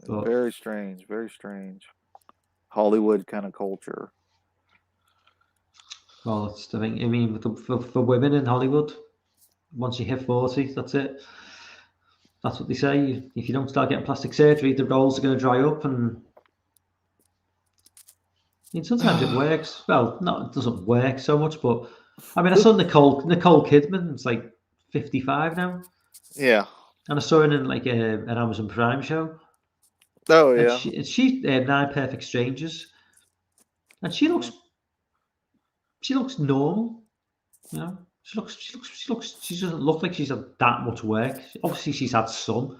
But Very strange, very strange. Hollywood kind of culture. Well, it's the thing. I mean, for women in Hollywood, once you hit 40, that's it. That's what they say. If you don't start getting plastic surgery, the roles are going to dry up. And I mean, sometimes it works. Well, not it doesn't work so much, but I mean, I saw Nicole Kidman. It's like 55 now, Yeah. and I saw her in like an Amazon Prime show, Oh and yeah. she Nine Perfect Strangers, and she looks normal. You know, she doesn't look like she's had that much work. Obviously, she's had some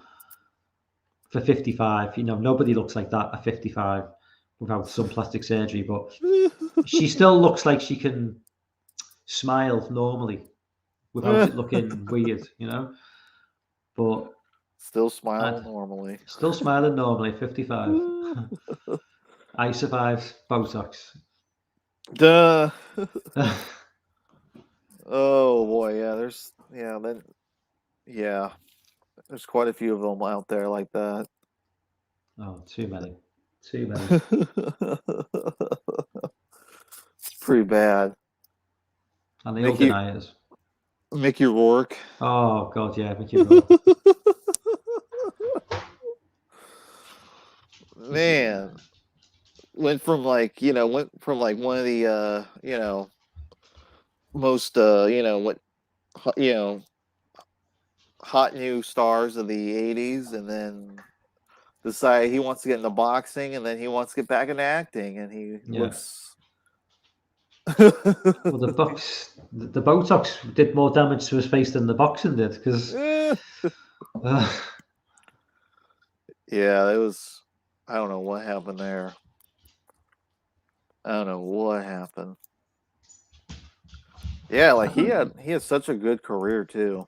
for 55. You know, nobody looks like that at 55 without some plastic surgery, but she still looks like she can smile normally without it looking weird, you know. But Still smiling normally. still smiling normally at 55. I survived Botox. Duh. Oh boy, yeah. There's quite a few of them out there like that. Oh, too many. Too many. It's pretty bad. And they all deny it. Mickey Rourke. Oh god, yeah, Mickey Rourke. Man, went from one of the most hot new stars of the 80s, and then decided he wants to get into boxing, and then he wants to get back into acting, and he looks. Well, the Botox did more damage to his face than the boxing did, because yeah, it was. I don't know what happened there. I don't know what happened. Yeah, like he had such a good career too.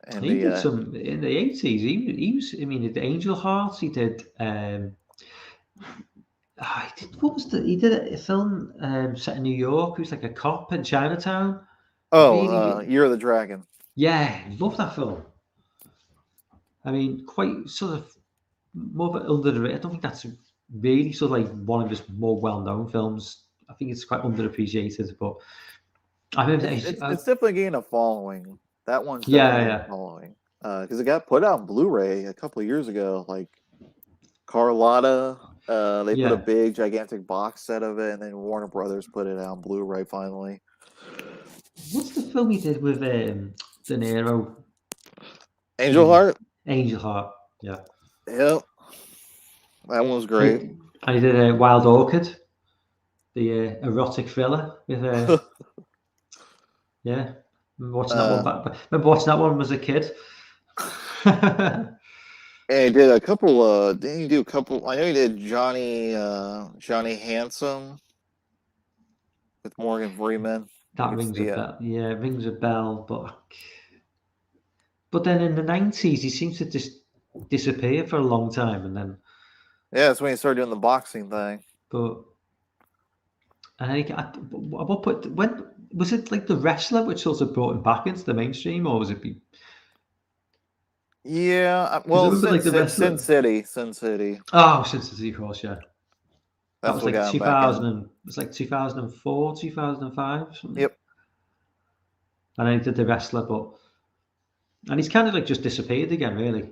And he did some in the 80s. He was. I mean, he did Angel Heart. He did. He did a film set in New York. He was like a cop in Chinatown. Oh, Year of the Dragon. Yeah, love that film. I mean, quite sort of more of under the. I don't think that's really sort of like one of his more well-known films. I think it's quite underappreciated, but I mean, it's definitely getting a following. That one's definitely a following because it got put out on Blu-ray a couple of years ago. Like Carlotta, they put a big, gigantic box set of it, and then Warner Brothers put it out on Blu-ray finally. What's the film he did with De Niro? Angel Heart. Angel Heart. Yeah. Yep. That one was great. And he did Wild Orchid, the erotic thriller with. Yeah. Remember watching that one as a kid. And he did a couple. Didn't he do a couple? I know he did Johnny Handsome with Morgan Freeman. That rings a bell. Yeah, it rings a bell. But then in the 90s, he seems to just disappear for a long time, and then. Yeah, that's when he started doing the boxing thing. But. When was it like The Wrestler, which sort of brought him back into the mainstream, or was it? Yeah, well, Sin City. Oh, Sin City, of course, yeah. That was like 2000. It was like 2004, 2005. Something. Yep. And then he did The Wrestler, and he's kind of like just disappeared again, really.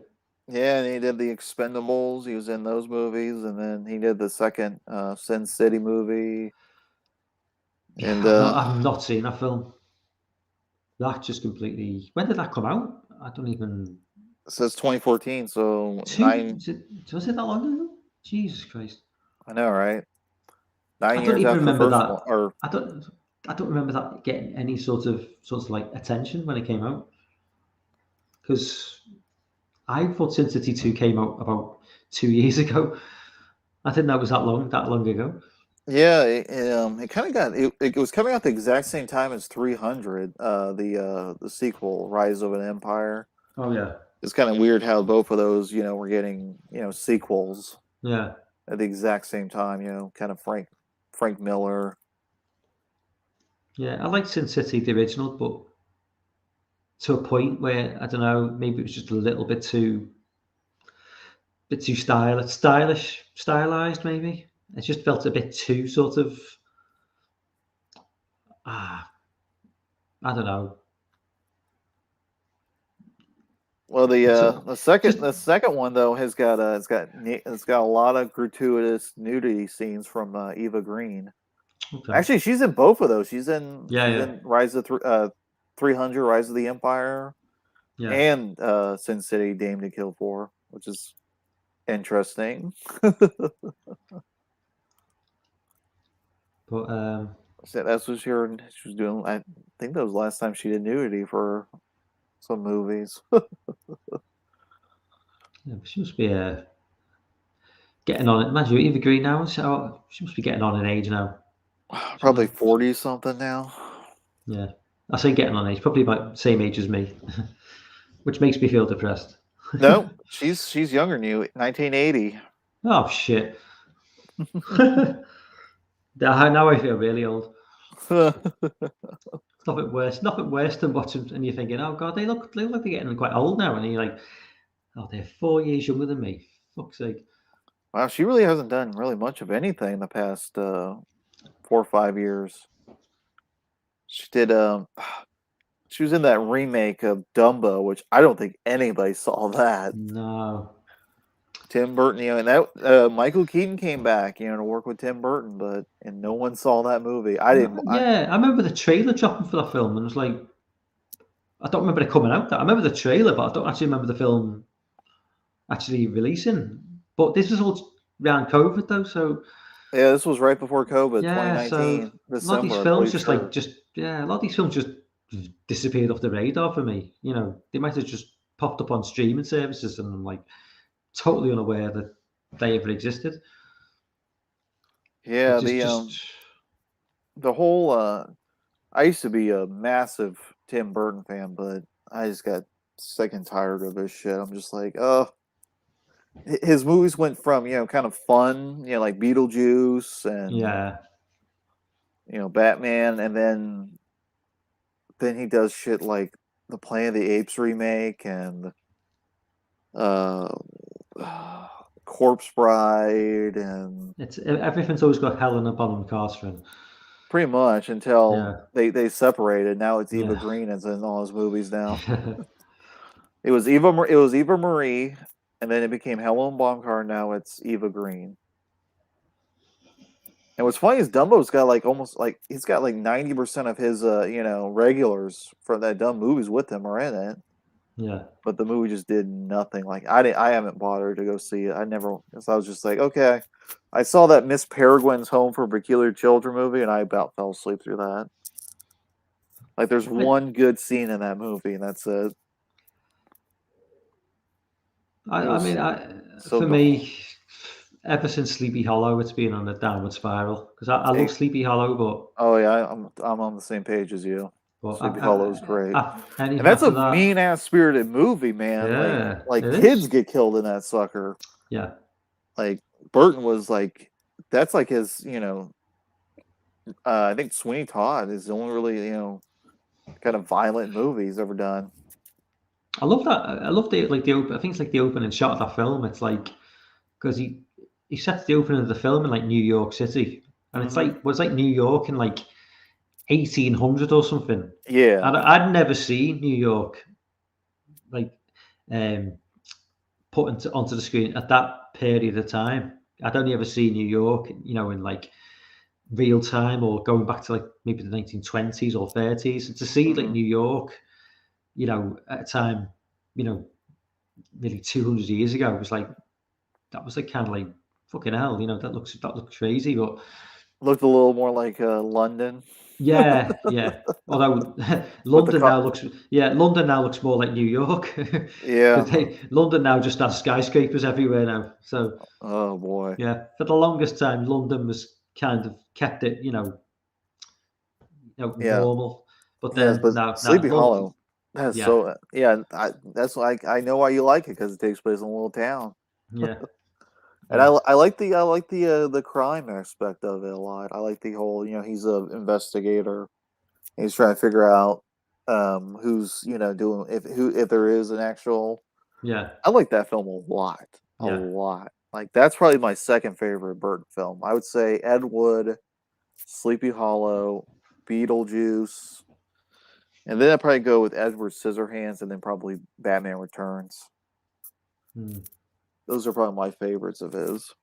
Yeah, and he did The Expendables. He was in those movies, and then he did the second Sin City movie. And I've not seen that film. That just completely. When did that come out? I don't even. It says 2014, so was it that long ago? Jesus Christ! I know, right? 9 years don't even after remember the that. One, I don't remember that getting any sort of like attention when it came out. Because I thought Sin City 2 came out about 2 years ago. I didn't know it was that long ago. Yeah, it kind of got it was coming out the exact same time as 300, the sequel, Rise of an Empire. Oh yeah. It's kind of weird how both of those, were getting, sequels. Yeah. At the exact same time, kind of Frank Miller. Yeah, I liked Sin City, the original, but to a point where, I don't know, maybe it was just a little bit too bit too stylized maybe. It just felt a bit too sort of ah, I don't know. Well, So just the second one though it's got a lot of gratuitous nudity scenes from Eva Green. okay. Actually, she's in both of those. Yeah, She's yeah, in 300 Rise of the Empire yeah. and Sin City Dame to Kill For, which is interesting. But So that's what she was doing. I think that was the last time she did nudity for some movies. yeah, she must be getting on it. Imagine Eva Green now. So she must be getting on in age now. She's Probably 40 something now. yeah. I say getting on age, probably about the same age as me, which makes me feel depressed. No, she's younger than you. 1980. Oh shit! Now I feel really old. Nothing worse than watching and you're thinking, oh god, they look like they're getting quite old now, and you're like, oh, they're 4 years younger than me. Fuck's sake. Wow, she really hasn't done really much of anything in the past 4 or 5 years. She did she was in that remake of Dumbo, which I don't think anybody saw that. No. Tim Burton, and that Michael Keaton came back, to work with Tim Burton, and no one saw that movie. I didn't. Yeah, I remember the trailer dropping for that film, and it was like, I don't remember it coming out. I remember the trailer, but I don't actually remember the film actually releasing. But this was all around COVID though, so Yeah, this was right before COVID, yeah. So 2019, a lot of these December, I'm films pretty just like sure. just yeah, a lot of these films just disappeared off the radar for me. They might have just popped up on streaming services, and I'm like totally unaware that they ever existed. Like Yeah, just the whole I used to be a massive Tim Burton fan, but I just got sick and tired of this shit. I'm just like, his movies went from, kind of fun, like Beetlejuice and yeah. Batman, and then he does shit like the Planet of the Apes remake and uh Corpse Bride, and It's everything's always got Helen and Bonham Carter in. pretty much until Yeah. they separated. Now it's Eva Yeah. Green is in all his movies now. It was Eva Marie, and then it became Helen Bonham. Now it's Eva Green. And what's funny is Dumbo's got like almost like he's got like 90% of his regulars from that dumb movies with him are in it. Yeah. But the movie just did nothing. Like I haven't bothered to go see it. I was just like, okay. I saw that Miss Peregrine's Home for Peculiar Children movie, and I about fell asleep through that. Like, there's one good scene in that movie, and that's it. It I was mean, so for dull. me, ever since Sleepy Hollow, it's been on a downward spiral because I love Sleepy Hollow, Oh yeah, I'm on the same page as you. but Sleepy Hollow is great, and anything that's a after that, mean ass spirited movie, man. yeah, Like it kids is. get killed in that sucker. Yeah, Like Burton was like, that's like his, I think Sweeney Todd is the only really, kind of violent movie he's ever done. I love that. I love the like the open. I think it's like the opening shot of that film. It's like because he sets the opening of the film in like New York City, and it's Hmm. like was like New York in like 1800 or something. Yeah. And I'd never seen New York like um, put onto the screen at that period of time. I'd only ever seen New York, in like real time or going back to like maybe the 1920s or 30s. And to see like Hmm. New York, at a time, you know, nearly 200 years ago, was like that was like kind of like fucking hell, that looks crazy, but Looked a little more like London yeah, yeah. Although with the London now looks more like New York yeah. because London now just has skyscrapers everywhere now. So Oh boy. yeah, for the longest time, London was kind of kept it, Yeah. normal. But Yes, then but now Sleepy London, Hollow. That's yeah, so yeah. That's like I know why you like it because it takes place in a little town, yeah, and yeah, I like the crime aspect of it a lot. I like the whole he's an investigator. He's trying to figure out who's doing if there is an actual. yeah. I like that film a lot. a Yeah. lot. Like that's probably my second favorite Burton film. I would say Ed Wood, Sleepy Hollow, Beetlejuice, and then I'd probably go with Edward Scissorhands, and then probably Batman Returns. Hmm. Those are probably my favorites of his.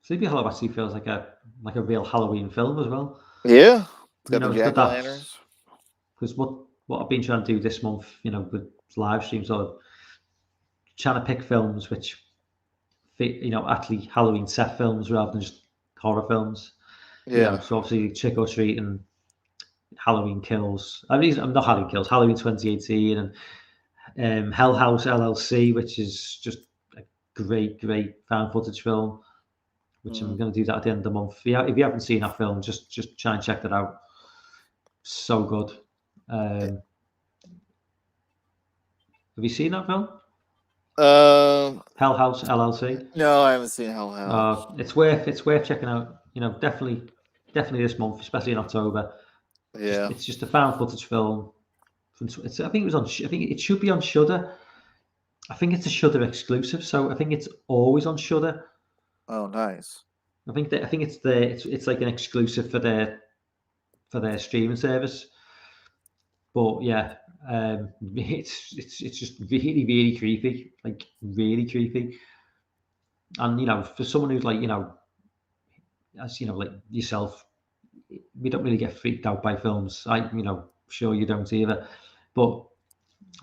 Sleepy Hollow actually feels like a real Halloween film as well. Yeah, it's You got know, the it's got jack o' that lanterns. because what I've been trying to do this month, with live streams or trying to pick films which fit, actually Halloween set films rather than just horror films. Yeah, So obviously Trick or Treat and Halloween Kills. I'm not Halloween Kills, Halloween 2018 and Hell House LLC, which is just a great found footage film. Which I'm going to do that at the end of the month. If you haven't seen that film, just try and check that out. So good. Have you seen that film? Hell House LLC. No, I haven't seen Hell House. It's worth checking out. Definitely this month, especially in October. Yeah. It's just a found footage film. I think it was on. I think it should be on Shudder. I think it's a Shudder exclusive, so I think it's always on Shudder. Oh, nice. I think it's like an exclusive for their streaming service. But yeah, it's just really creepy, like really creepy. And for someone who's like as like yourself, we don't really get freaked out by films. Sure you don't either, but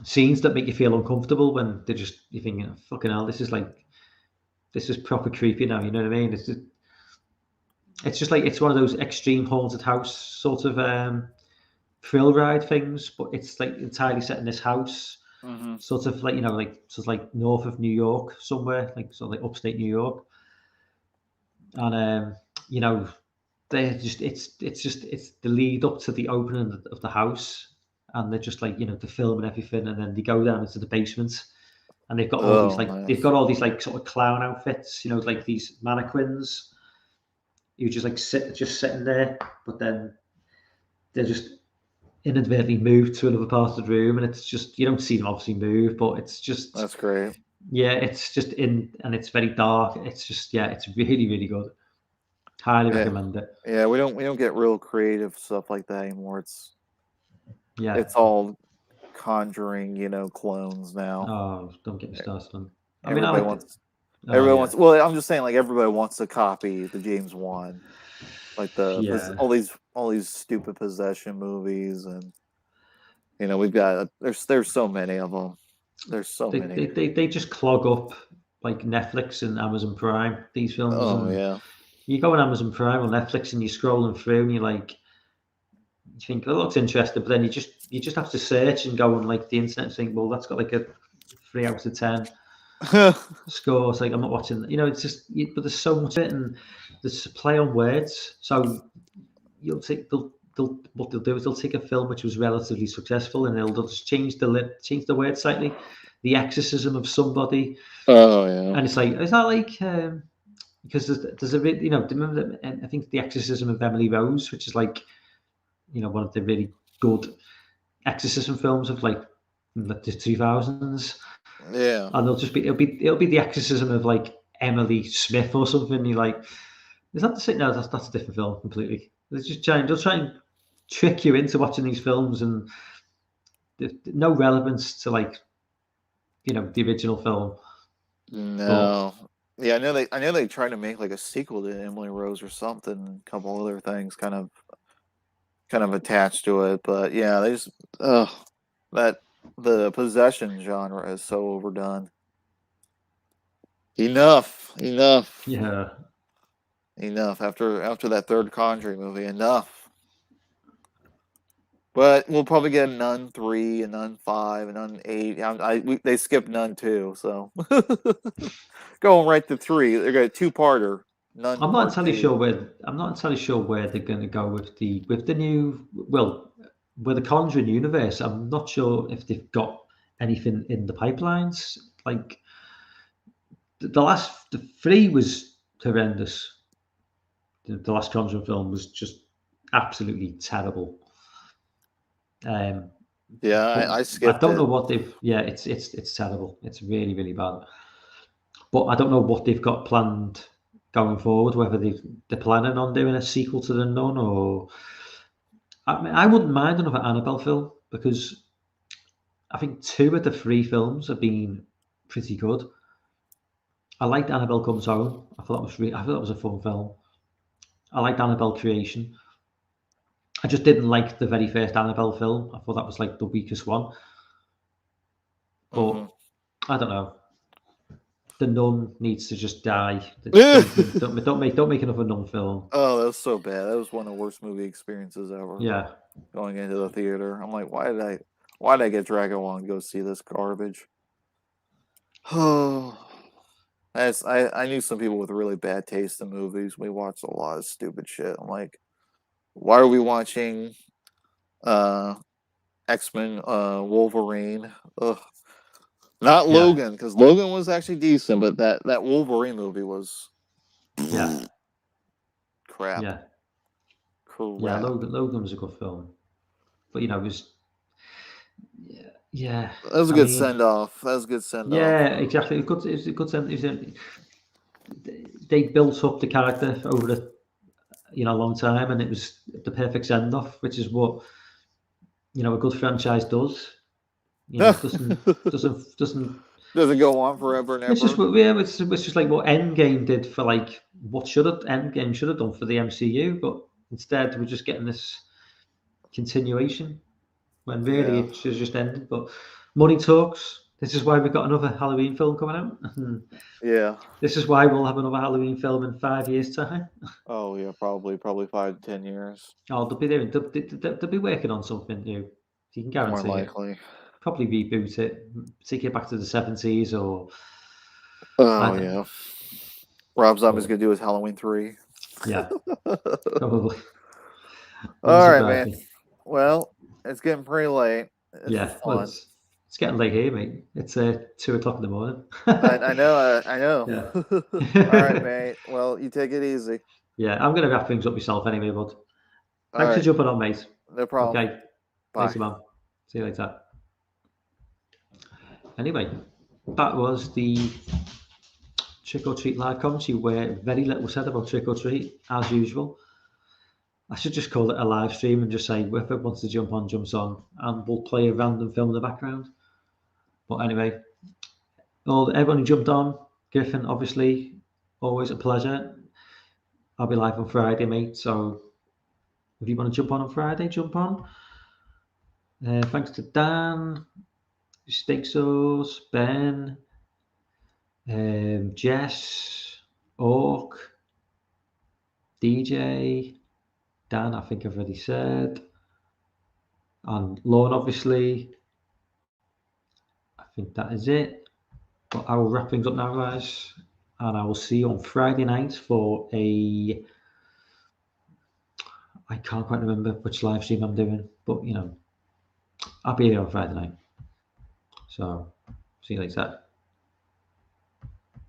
scenes that make you feel uncomfortable when you're thinking, fucking hell, this is proper creepy now. You know what I mean? It's just like it's one of those extreme haunted house sort of thrill ride things, but it's like entirely set in this house, sort of like north of New York somewhere, like sort of like upstate New York, and they're just it's the lead up to the opening of the house, and they're just like the film and everything, and then they go down into the basement, and they've got all these they've got all these like sort of clown outfits, like these mannequins who just like sitting there, but then they're just inadvertently moved to another part of the room, and it's just you don't see them obviously move, but it's just That's great. yeah, it's just and it's very dark. It's just it's really good. Highly recommend it. Yeah, we don't get real creative stuff like that anymore. It's Yeah. all Conjuring, clones now. Oh, don't get me started on. I mean, Everybody I like wants. it. Oh, Everybody yeah. wants. Well, I'm just saying, like everybody wants to copy the James Wan, like Yeah. all these stupid possession movies, and we've got there's so many of them. There's so many. They just clog up like Netflix and Amazon Prime. These films. Oh and yeah. You go on Amazon Prime or Netflix and you're scrolling through and you think, oh, looks interesting, but then you just have to search and go on like the internet and think, well, that's got like a 3 out of 10 score. It's like I'm not watching. It's just, but there's so much of it, and there's a play on words. So you'll take what they'll do is they'll take a film which was relatively successful and they'll just change the word slightly. The exorcism of somebody. Oh yeah. And it's like, is that like? Because there's a bit, remember that I think the Exorcism of Emily Rose, which is like, one of the really good exorcism films of like the 2000s. Yeah. And it'll be the exorcism of like Emily Smith or something. You're like, is that the same? No, that's a different film completely. They'll try and trick you into watching these films, and no relevance to like, the original film. No. Yeah, I know they tried to make like a sequel to Emily Rose or something, a couple other things kind of attached to it, but yeah, they just that the possession genre is so overdone. Enough. Yeah. Enough after that third Conjuring movie. Enough. But we'll probably get Nun 3 and Nun 5 and Nun 8. They skipped Nun 2, so going right to 3. They're got a two-parter. Nun. I'm not entirely sure where they're going to go with the new with the Conjuring universe. I'm not sure if they've got anything in the pipelines. Like the 3 was horrendous. The last Conjuring film was just absolutely terrible. Yeah, I I skipped don't it. know what they've. Yeah, it's terrible. It's really really bad. But I don't know what they've got planned going forward. Whether they're planning on doing a sequel to The Nun, or I mean, I wouldn't mind another Annabelle film because I think 2 of the 3 films have been pretty good. I liked Annabelle Comes Home. I thought that was a fun film. I liked Annabelle Creation. I just didn't like the very first Annabelle film. I thought that was like the weakest one. Hmm. But I don't know. The Nun needs to just die. Don't make another Nun film. Oh, that was so bad. That was one of the worst movie experiences ever. Yeah, Going into the theater, I'm like, why did I get Dragon One to go see this garbage? Oh, I knew some people with really bad taste in movies. We watched a lot of stupid shit. I'm like, why are we watching uh X-Men Wolverine? Ugh. Not yeah, Logan, because Logan was actually decent, but that Wolverine movie was yeah, crap. yeah, yeah. Crap. Logan was a good film, but it was yeah. That was a I good mean, send off. That was a good send off. yeah, exactly. It was a good sense. They built up the character over a long time, and it was the perfect send off, which is what a good franchise does. It doesn't. Doesn't go on forever and It's just ever. it's just like what Endgame did for like what should have Endgame should have done for the MCU, but instead we're just getting this continuation when really Yeah. it should have just ended. But money talks. This is why we've got another Halloween film coming out. Yeah. This is why we'll have another Halloween film in 5 years' time. Oh yeah, probably 5 to 10 years. Oh, they'll be working on something new. You can More guarantee it. likely. Probably reboot it, take it back to the 70s, or I Oh don't yeah. know. Rob Zombie's But gonna do his Halloween 3. yeah, All probably. Wouldn't right, surprise man. me. Well, it's getting pretty late. This was Yeah, well, fun. it's getting late here, mate. It's 2 o'clock in the morning. I know. I know. Yeah. All right, mate. Well, you take it easy. Yeah, I'm gonna wrap things up myself anyway, bud. All Thanks for right. jumping on, mate. No problem. Okay, Bye. later, man. See you later. Anyway, that was the Trick or Treat live commentary where very little was said about Trick or Treat, as usual. I should just call it a live stream and just say whoever wants to jump on, jumps on, and we'll play a random film in the background. But anyway, everyone who jumped on, Griffin, obviously, always a pleasure. I'll be live on Friday, mate. So if you want to jump on Friday, jump on. Thanks to Dan, Steak Sauce, Ben, Jess, Orc, DJ, Dan, I think I've already said, and Lorne, obviously. I think that is it. But I will wrap things up now, guys, and I will see you on Friday night for I can't quite remember which live stream I'm doing, but I'll be here on Friday night. So see you later.